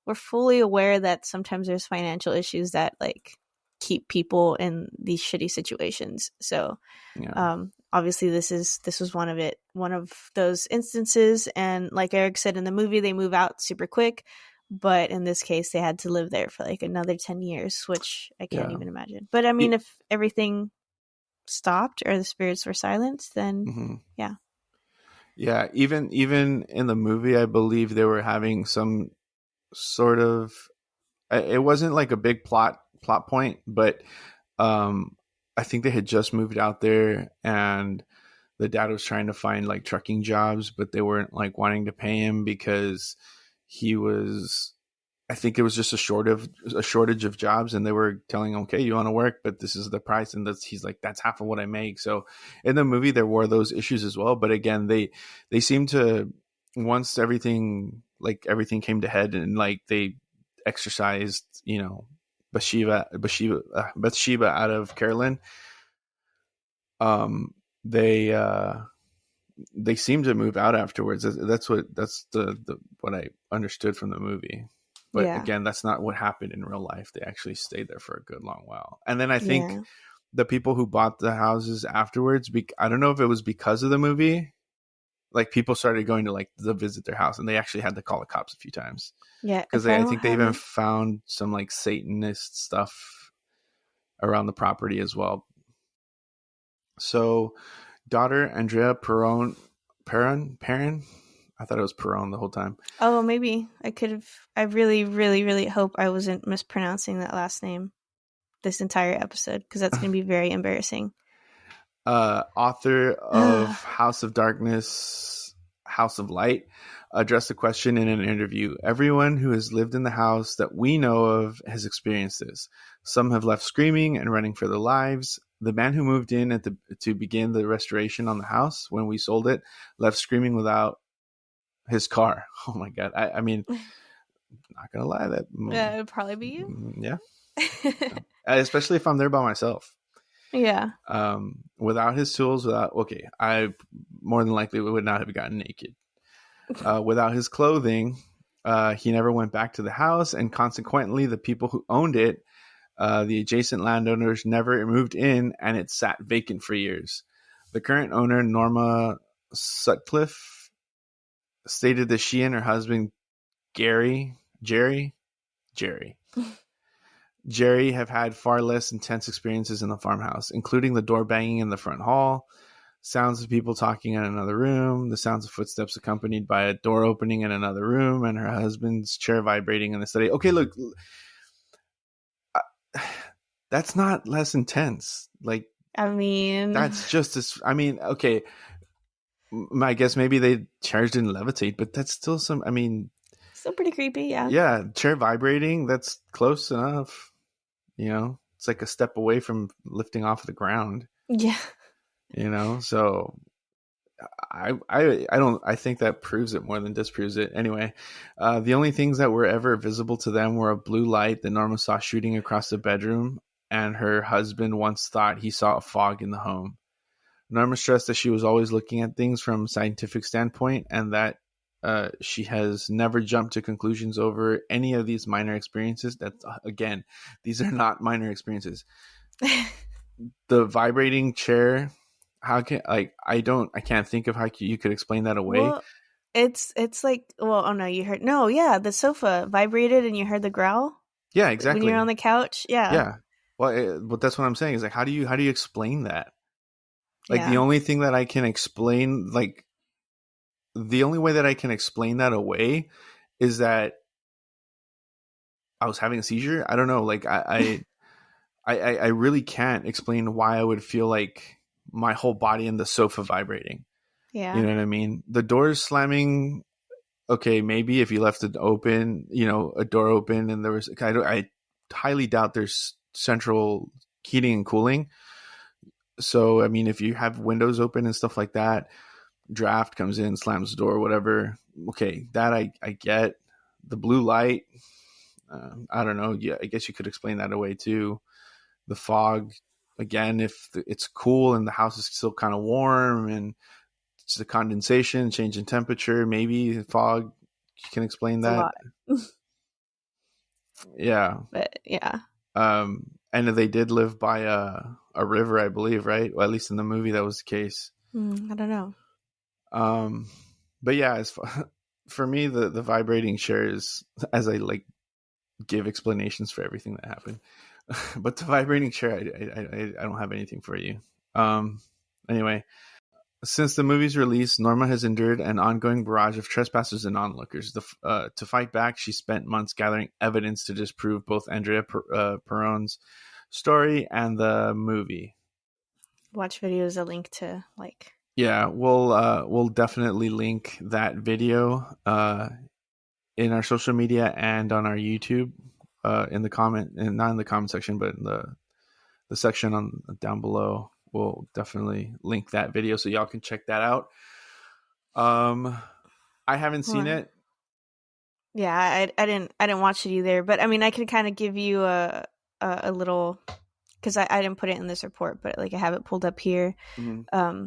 We're fully aware that sometimes there's financial issues that like keep people in these shitty situations. So Yeah. obviously this was one of those instances, and like Eric said, in the movie they move out super quick, but in this case they had to live there for like another 10 years, which I can't Yeah. even imagine. But I mean, if everything stopped or the spirits were silent, then Mm-hmm. yeah. Yeah, even in the movie, I believe they were having some sort of. It wasn't like a big plot point, but um, I think they had just moved out there, and the dad was trying to find like trucking jobs, but they weren't like wanting to pay him because he was. I think it was just a shortage of jobs, and they were telling him, "Okay, you want to work, but this is the price." And he's like, "That's half of what I make." So, in the movie, there were those issues as well. But again, they seem to, once everything came to head, and like they exercised, Bathsheba out of Carolyn. Um, they they seem to move out afterwards. That's what I understood from the movie. But Yeah. again, that's not what happened in real life. They actually stayed there for a good long while. And then I think Yeah. the people who bought the houses afterwards, I don't know if it was because of the movie, like people started going to like to visit their house, and they actually had to call the cops a few times Yeah, because if I I don't think they have even it. found some like Satanist stuff around the property as well. So daughter Andrea Perron. I thought it was Perron the whole time. Oh, maybe I could have. I really, really, really hope I wasn't mispronouncing that last name this entire episode, because that's going to be very embarrassing. Author of House of Darkness, House of Light, addressed the question in an interview. Everyone who has lived in the house that we know of has experienced this. Some have left screaming and running for their lives. The man who moved in to begin the restoration on the house when we sold it left screaming without his car. Oh my God. I mean, not gonna lie, that It would probably be you. yeah, especially if I'm there by myself. Yeah. Without his tools, I more than likely would not have gotten naked. Without his clothing, he never went back to the house, and consequently, the people who owned it, the adjacent landowners, never moved in, and it sat vacant for years. The current owner, Norma Sutcliffe, stated that she and her husband, Jerry, Jerry have had far less intense experiences in the farmhouse, including the door banging in the front hall, sounds of people talking in another room, the sounds of footsteps accompanied by a door opening in another room, and her husband's chair vibrating in the study. Okay, look, that's not less intense. Like, I mean, that's just as, I mean, okay, I guess maybe they charged in levitate, but that's still some, I mean, still pretty creepy. Yeah. yeah, chair vibrating, that's close enough, you know? it's like a step away from lifting off the ground, Yeah. so I don't I think that proves it more than disproves it. Anyway, the only things that were ever visible to them were a blue light that Norma saw shooting across the bedroom, and her husband once thought he saw a fog in the home. Norma stressed that she was always looking at things from a scientific standpoint, and that she has never jumped to conclusions over any of these minor experiences. That again, these are not minor experiences. The vibrating chair, how can I can't think of how you could explain that away. Well, it's like, well, oh no, you heard, no, yeah, the sofa vibrated and you heard the growl Yeah, when you're on exactly. the couch. Yeah. Yeah. Well, but that's what I'm saying is like, how do you explain that? Like the Yeah. only thing that I can explain, like the only way that I can explain that away is that I was having a seizure. I don't know. Like I really can't explain why I would feel like my whole body and the sofa vibrating. You Yeah. know what I mean? The doors slamming. Okay, maybe if you left it open, a door open, and there was, I highly doubt there's central heating and cooling. So, I mean, if you have windows open and stuff like that, draft comes in, slams the door, whatever. Okay, that I get. The blue light, I don't know. Yeah, I guess you could explain that away too. The fog, again, if it's cool and the house is still kind of warm and it's the condensation, change in temperature, maybe the fog, you can explain It's a that. lot. Yeah. But yeah. And they did live by a river, I believe, right? Well, at least in the movie, that was the case. I don't know. Um, but yeah, for me, the vibrating chair is, as I like give explanations for everything that happened. But the vibrating chair, I don't have anything for you. Anyway, since the movie's release, Norma has endured an ongoing barrage of trespassers and onlookers. To fight back, she spent months gathering evidence to disprove both Andrea Perron's story and the movie. Watch video is a link to like. Yeah, we'll definitely link that video in our social media and on our YouTube in the comment, and not in the comment section, but in the section on down below. We'll definitely link that video so y'all can check that out. I haven't seen Well, it. yeah, I didn't watch it either, but I mean, I could kind of give you a little, because I didn't put it in this report, but like I have it pulled up here. Mm-hmm.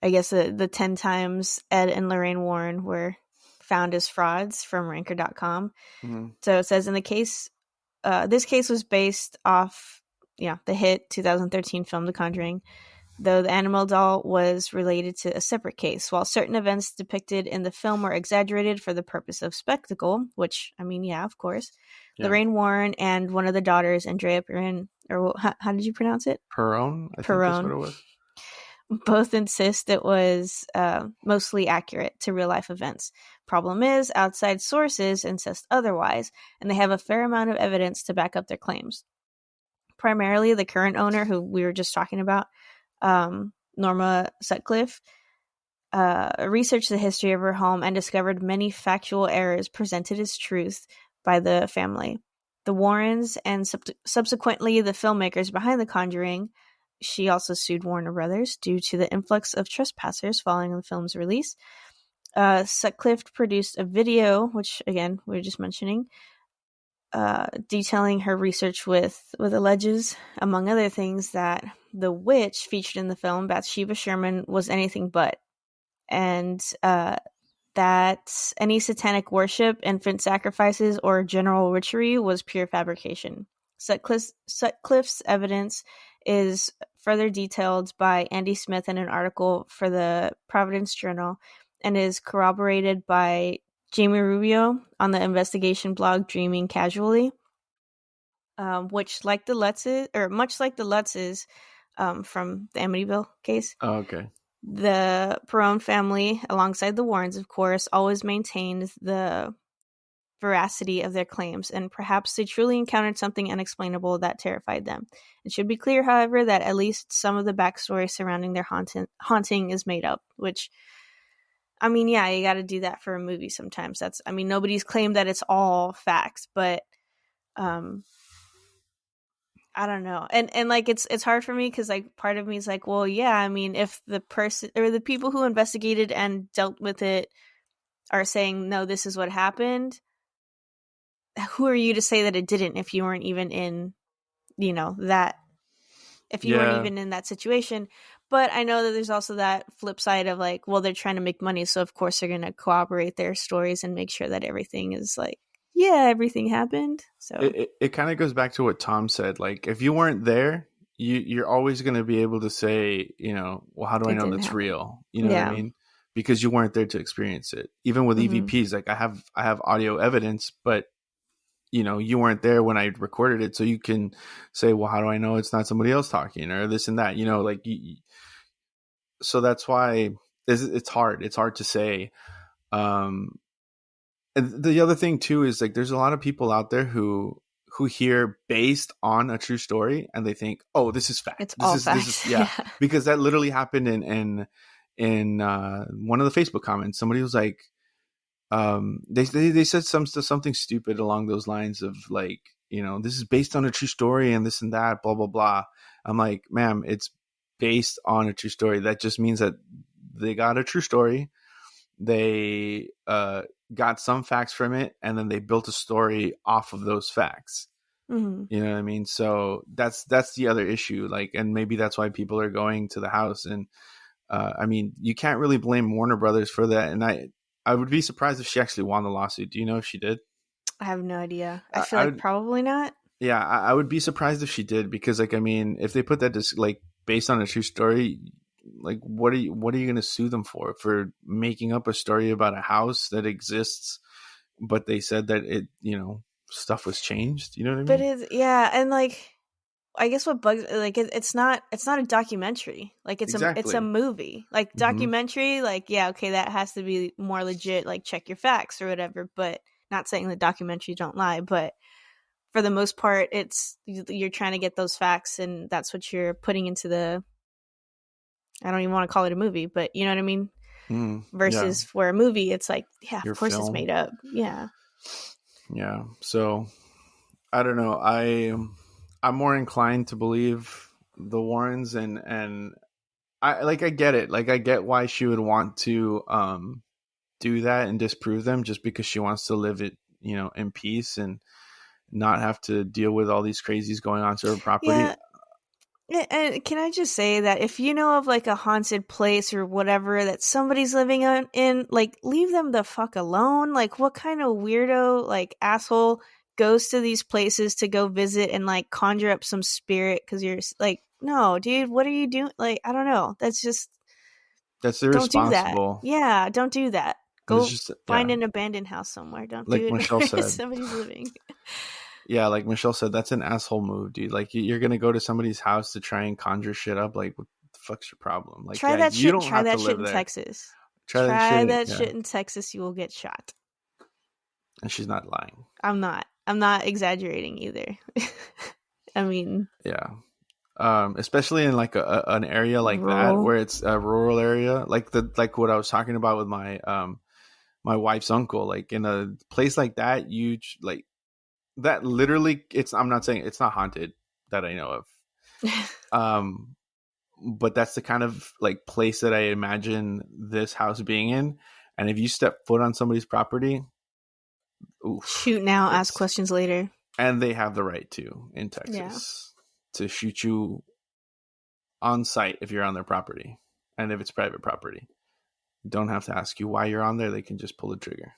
I guess the 10 times Ed and Lorraine Warren were found as frauds from Ranker.com. Mm-hmm. So it says in the case, this case was based off, the hit 2013 film The Conjuring, though the Annabelle doll was related to a separate case. While certain events depicted in the film were exaggerated for the purpose of spectacle, which, I mean, yeah, of course, Yeah. Lorraine Warren and one of the daughters, Andrea Perron, or how did you pronounce it? Perron, I think that's what Perron. it was. Both insist it was mostly accurate to real life events. Problem is, outside sources insist otherwise, and they have a fair amount of evidence to back up their claims. Primarily, the current owner, who we were just talking about, Norma Sutcliffe, researched the history of her home and discovered many factual errors presented as truth by the family. The Warrens and subsequently the filmmakers behind The Conjuring. She also sued Warner Brothers due to the influx of trespassers following the film's release. Sutcliffe produced a video, which again we were just mentioning, detailing her research with alleges, among other things, that the witch featured in the film, Bathsheba Sherman, was anything but, and that any satanic worship, infant sacrifices, or general witchery was pure fabrication. Sutcliffe's evidence is further detailed by Andy Smith in an article for the Providence Journal and is corroborated by Jamie Rubio on the investigation blog Dreaming Casually, which, like the Lutzes, or much like the Lutzes from the Amityville case, Oh, okay. the Perron family, alongside the Warrens, of course, always maintained the veracity of their claims, and perhaps they truly encountered something unexplainable that terrified them. It should be clear, however, that at least some of the backstory surrounding their haunting is made up, which, I mean, yeah, you got to do that for a movie sometimes. Nobody's claimed that it's all facts, but I don't know. And like it's hard for me cuz like part of me is like, well, yeah, I mean, if the person or the people who investigated and dealt with it are saying no, this is what happened, who are you to say that it didn't if you weren't even in, that if you weren't Yeah, even in that situation. But I know that there's also that flip side of like, well, they're trying to make money, so of course they're going to corroborate their stories and make sure that everything is like, yeah, everything happened. So it kind of goes back to what Tom said. Like, if you weren't there, you're always going to be able to say, well, how do I it know didn't that's happen. real? You know what I Yeah. mean? Because you weren't there to experience it. Even with Mm-hmm. EVPs, like I have audio evidence, but you weren't there when I recorded it, so you can say, well, how do I know it's not somebody else talking or this and that? Like so that's why it's hard. It's hard to say. Um, and the other thing too is like there's a lot of people out there who hear based on a true story and they think, oh, this is fact. It's This all is this is facts. yeah, Yeah. because that literally happened in one of the Facebook comments. Somebody was like, they said something stupid along those lines of like, this is based on a true story and this and that, blah blah blah. I'm like, ma'am, it's based on a true story. That just means that they got a true story. They got some facts from it, and then they built a story off of those facts. Mm-hmm. You know what I mean? So that's the other issue. Like, and maybe that's why people are going to the house. And I mean, you can't really blame Warner Brothers for that. And I would be surprised if she actually won the lawsuit. Do you know if she did? I have no idea. I feel I like would, probably not. yeah, I would be surprised if she did because, like, I mean, if they put that like based on a true story, like, what are you going to sue them for making up a story about a house that exists, but they said that stuff was changed. You know what I But mean? it's yeah, and like I guess what bugs like it's not a documentary. Like it's a Exactly. movie. Like Hmm. documentary, like yeah, okay, that has to be more legit. Like check your facts or whatever. But not saying that documentaries don't lie, but for the most part, it's you're trying to get those facts, and that's what you're putting into the. I don't even want to call it a movie, but you know what I mean. Yeah, Versus for a movie, it's like yeah, of your course it's film. made up. Yeah, Yeah. So I don't know. I'm more inclined to believe the Warrens, and I get it. Like, I get why she would want to do that and disprove them just because she wants to live it, in peace and not have to deal with all these crazies going on to her property. yeah. And can I just say that if you know of like a haunted place or whatever that somebody's living in, like leave them the fuck alone. Like what kind of weirdo like asshole goes to these places to go visit and like conjure up some spirit because you're like, no, dude, what are you doing? Like I don't know. That's just That's don't do that. irresponsible. Yeah, don't do that. It's Go just, find yeah, an abandoned house somewhere. Don't do like it Michelle where said. somebody's living. Yeah, like Michelle said, that's an asshole move, dude. Like, you're gonna go to somebody's house to try and conjure shit up. Like, what the fuck's your problem? Like, Try yeah, that you shit. don't Try have to that shit live in there. Texas. Try that Try shit. that Yeah, shit in Texas. You will get shot. and she's not lying. I'm not. I'm not exaggerating either. I mean, Yeah, especially in like an area like that rural. where it's a rural area, like what I was talking about with my wife's uncle. Like, in a place like that, like that literally. I'm not saying it's not haunted that I know of. Um, but that's the kind of like place that I imagine this house being in. And if you step foot on somebody's property, oof, Shoot now, ask it's questions later. and they have the right to in Yeah. Texas to shoot you on site if you're on their property, and if it's private property, don't have to ask you why you're on there. They can just pull the trigger.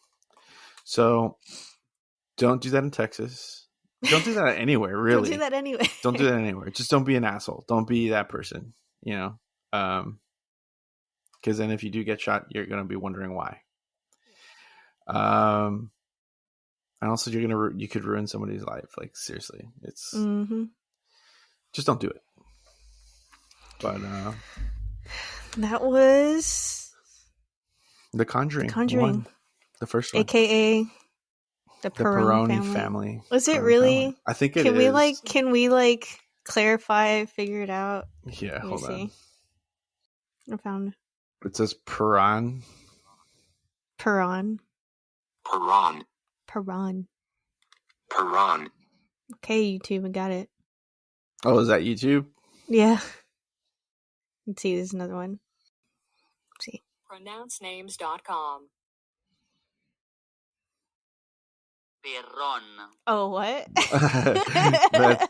So don't do that in Texas. Don't do that anywhere, Don't do really. that anyway. Don't do that anywhere. Just don't be an asshole. Don't be that person. You know, because then if you do get shot, you're gonna be wondering why. Um, and also you could ruin somebody's life. Like, seriously, it's hmm just don't do it. But That was The The Conjuring Conjuring, one, the first one, aka the the Perron Peroni family. family, Was it Perron family. really? I think it Can we is. like? Can we like clarify? Figure it out. Yeah, Let me hold on. see. I found It says Perron. Perron. Perron. Perron. Perron. Okay, YouTube, I got it. Oh, is that YouTube? Yeah. Let's see, there's another one. Let's see. Pronouncenames.com. Perron. Oh, what?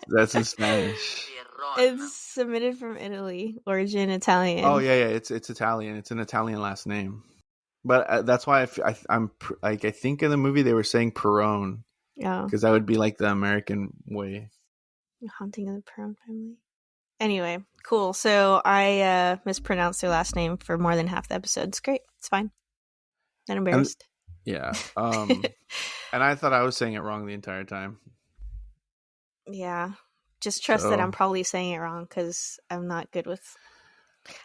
That's in Spanish. Perron. It's submitted from Italy, origin Italian. Oh yeah, it's Italian. It's an Italian last name. But that's why I'm like I think in the movie they were saying Perron Oh, because that would be like the American way. Haunting of the Perron family. Anyway, cool. So I mispronounced their last name for more than half the episode. It's great. It's fine. Not embarrassed. Yeah. And I thought I was saying it wrong the entire time. Yeah. Just trust that I'm probably saying it wrong because I'm not good with.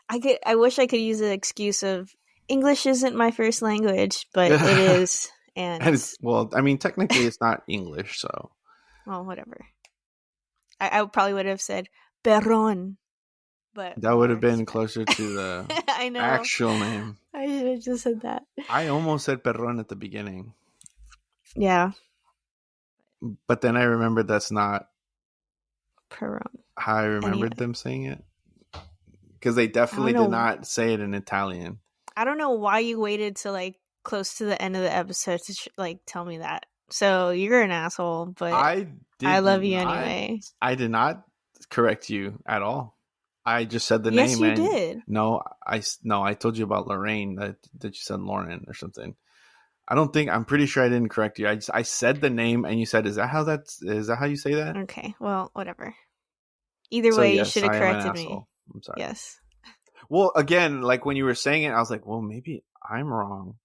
I wish I could use the excuse of English isn't my first language, but it is, and well, I mean, technically it's not English, so well, whatever. I probably would have said Perron, but that would have been closer to the I know actual name. I should have just said that. I almost said Perron at the beginning. Yeah, but then I remembered that's not Perron. how I remembered them saying it. Because they definitely did not say it in Italian. I don't know why you waited to like close to the end of the episode to like tell me that. So you're an asshole, but I love you anyway. I did not correct you at all. I just said the name. Yes, you did. No, I told you about Lorraine that you said Lauren or something. I'm pretty sure I didn't correct you. I said the name and you said, is that how you say that? Okay, well, whatever. Either way, yes, you should have corrected me. I'm sorry. Yes. Well, again, like when you were saying it, I was like, well, maybe I'm wrong.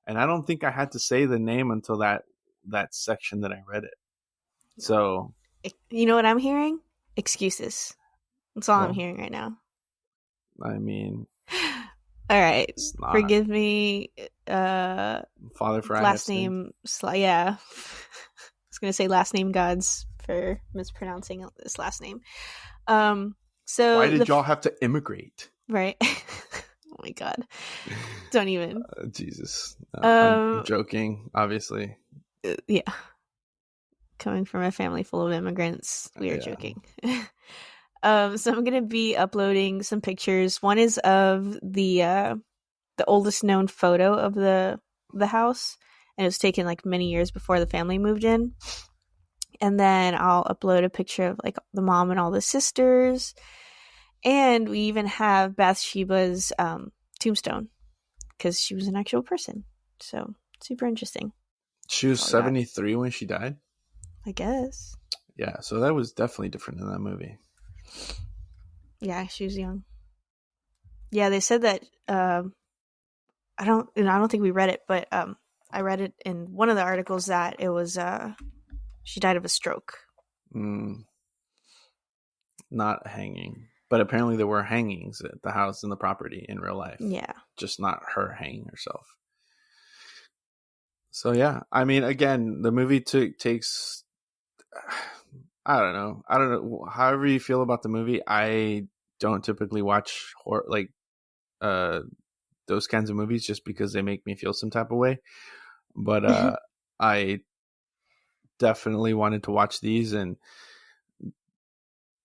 And I don't think I had to say the name until that section that I read it. So. You know what I'm hearing? Excuses. That's all I'm hearing right now. I mean. All right. Forgive me. Father for last name. Yeah. I was going to say last name gods for mispronouncing this last name. So why did y'all have to immigrate? Right. Oh my God. Don't even. Jesus. I'm joking, obviously. Yeah. Coming from a family full of immigrants, we are joking. So I'm gonna be uploading some pictures. One is of the oldest known photo of the house, and it was taken like many years before the family moved in. And then I'll upload a picture of like the mom and all the sisters. And we even have Bathsheba's tombstone because she was an actual person. So super interesting. She was 73 when she died? I guess. Yeah, so that was definitely different in that movie. Yeah, she was young. Yeah, they said that I don't think we read it, but I read it in one of the articles that it was she died of a stroke. Not hanging. But apparently there were hangings at the house and the property in real life. Yeah. Just not her hanging herself. So yeah, I mean, again, the movie takes, I don't know. However you feel about the movie, I don't typically watch horror, like those kinds of movies just because they make me feel some type of way. But I definitely wanted to watch these, and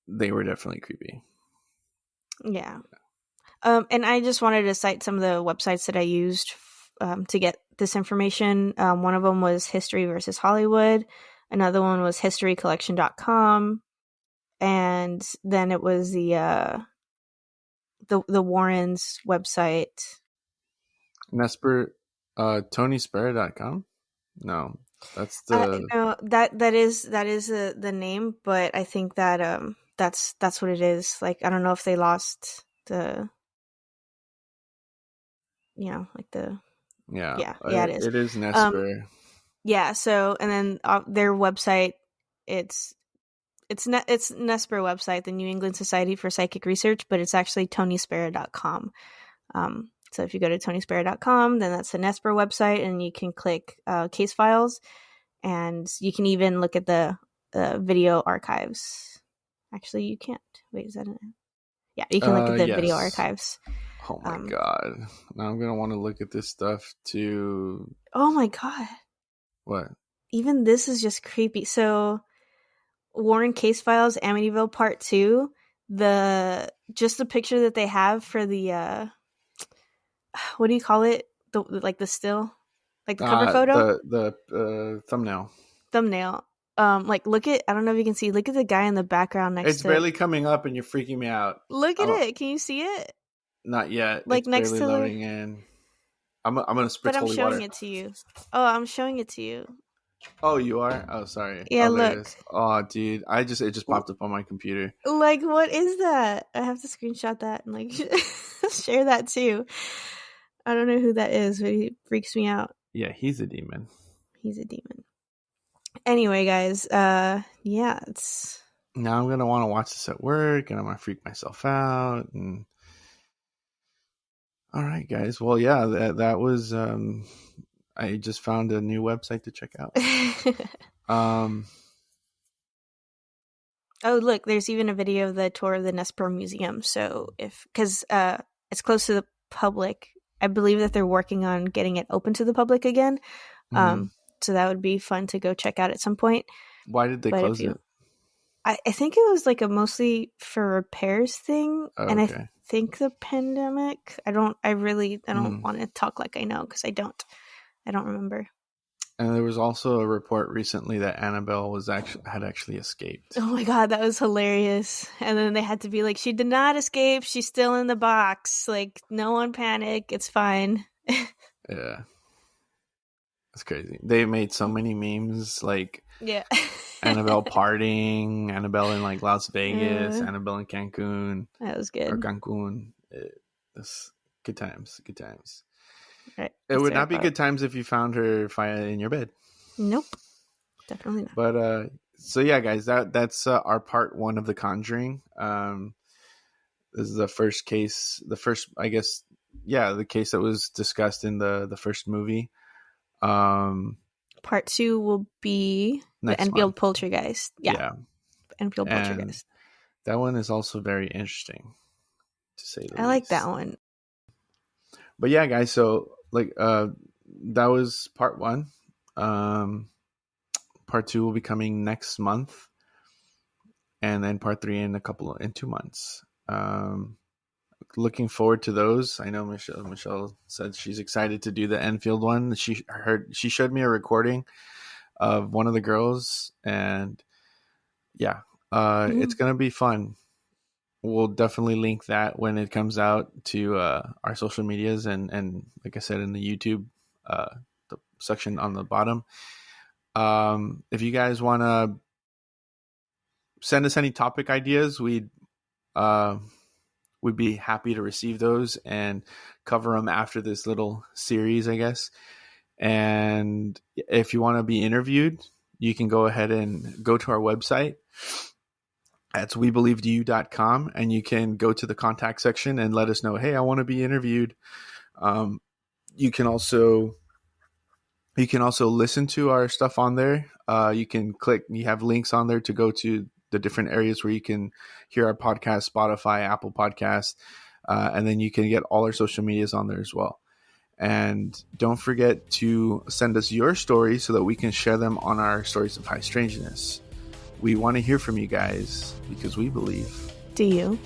they were definitely creepy. Yeah. And I just wanted to cite some of the websites that I used to get this information. One of them was History versus Hollywood. Another one was historycollection.com. And then it was the Warrens website. Nesper, TonySperra.com? No, that's the... no, that is the name, but I think that that's what it is. Like, I don't know if they lost the, like the... Yeah, it is. It is Nesper. Yeah, so, and then their website, it's Nesper website, the New England Society for Psychic Research, but it's actually TonySperra.com. So if you go to TonySperra.com, then that's the Nesper website, and you can click case files, and you can even look at the video archives. Actually, you can't. Wait, is that it? Yeah, you can look at the video archives. Oh my God. Now I'm going to want to look at this stuff too. Oh my God. What? Even this is just creepy. So Warren Case Files Amityville Part 2, the picture that they have for the what do you call it? The still, like the cover photo, the thumbnail. Like look at, I don't know if you can see. Look at the guy in the background next It's to. barely coming up, and you're freaking me out. Look at it. Can you see it? Not yet. Like it's next barely to loading in. I'm gonna spritz But I'm holy showing water. it to you. Oh, I'm showing it to you. Oh, you are? Oh, sorry. Yeah, Oh, there look. it is. Oh, dude, it just popped up on my computer. Like, what is that? I have to screenshot that and like share that too. I don't know who that is, but he freaks me out. Yeah, he's a demon. He's a demon. Anyway, guys, yeah, it's now I'm gonna want to watch this at work, and I'm gonna freak myself out. And all right, guys. Well, yeah, that was. I just found a new website to check out. Oh, look, there's even a video of the tour of the Nespero Museum. So because it's close to the public, I believe that they're working on getting it open to the public again. So that would be fun to go check out at some point. Why did they close it? I think it was like a mostly for repairs thing. Oh, and okay. I think the pandemic, I don't want to talk like I know, because I don't remember. And there was also a report recently that Annabelle had actually escaped. Oh my god, that was hilarious. And then they had to be like, she did not escape, she's still in the box. Like, no one panic, it's fine. Yeah. That's crazy. They made so many memes, like Annabelle partying, Annabelle in like Las Vegas, Annabelle in Cancun. That was good. Or Cancun. Good times. Right. It would not be good times if you found her in your bed. Nope. Definitely not. But so yeah, guys, that's our part 1 of The Conjuring. This is the first case, I guess, the case that was discussed in the first movie. Part 2 will be the Enfield Poltergeist. Yeah. Enfield Poltergeist. That one is also very interesting, to say the least. I like that one. But yeah, guys, so like that was part 1. Part 2 will be coming next month, and then part 3 in 2 months. Looking forward to those. I know Michelle said she's excited to do the Enfield one. She showed me a recording of one of the girls, and yeah, it's gonna be fun. We'll definitely link that when it comes out to our social medias, and like I said, in the YouTube the section on the bottom. If you guys want to send us any topic ideas, we'd be happy to receive those and cover them after this little series, I guess. And if you want to be interviewed, you can go ahead and go to our website. That's webelievedyou.com, and you can go to the contact section and let us know, hey, I want to be interviewed. You can also listen to our stuff on there. You can click, you have links on there to go to the different areas where you can hear our podcast, Spotify, Apple Podcasts, and then you can get all our social medias on there as well. And don't forget to send us your stories so that we can share them on our Stories of High Strangeness. We want to hear from you guys because we believe. Do you?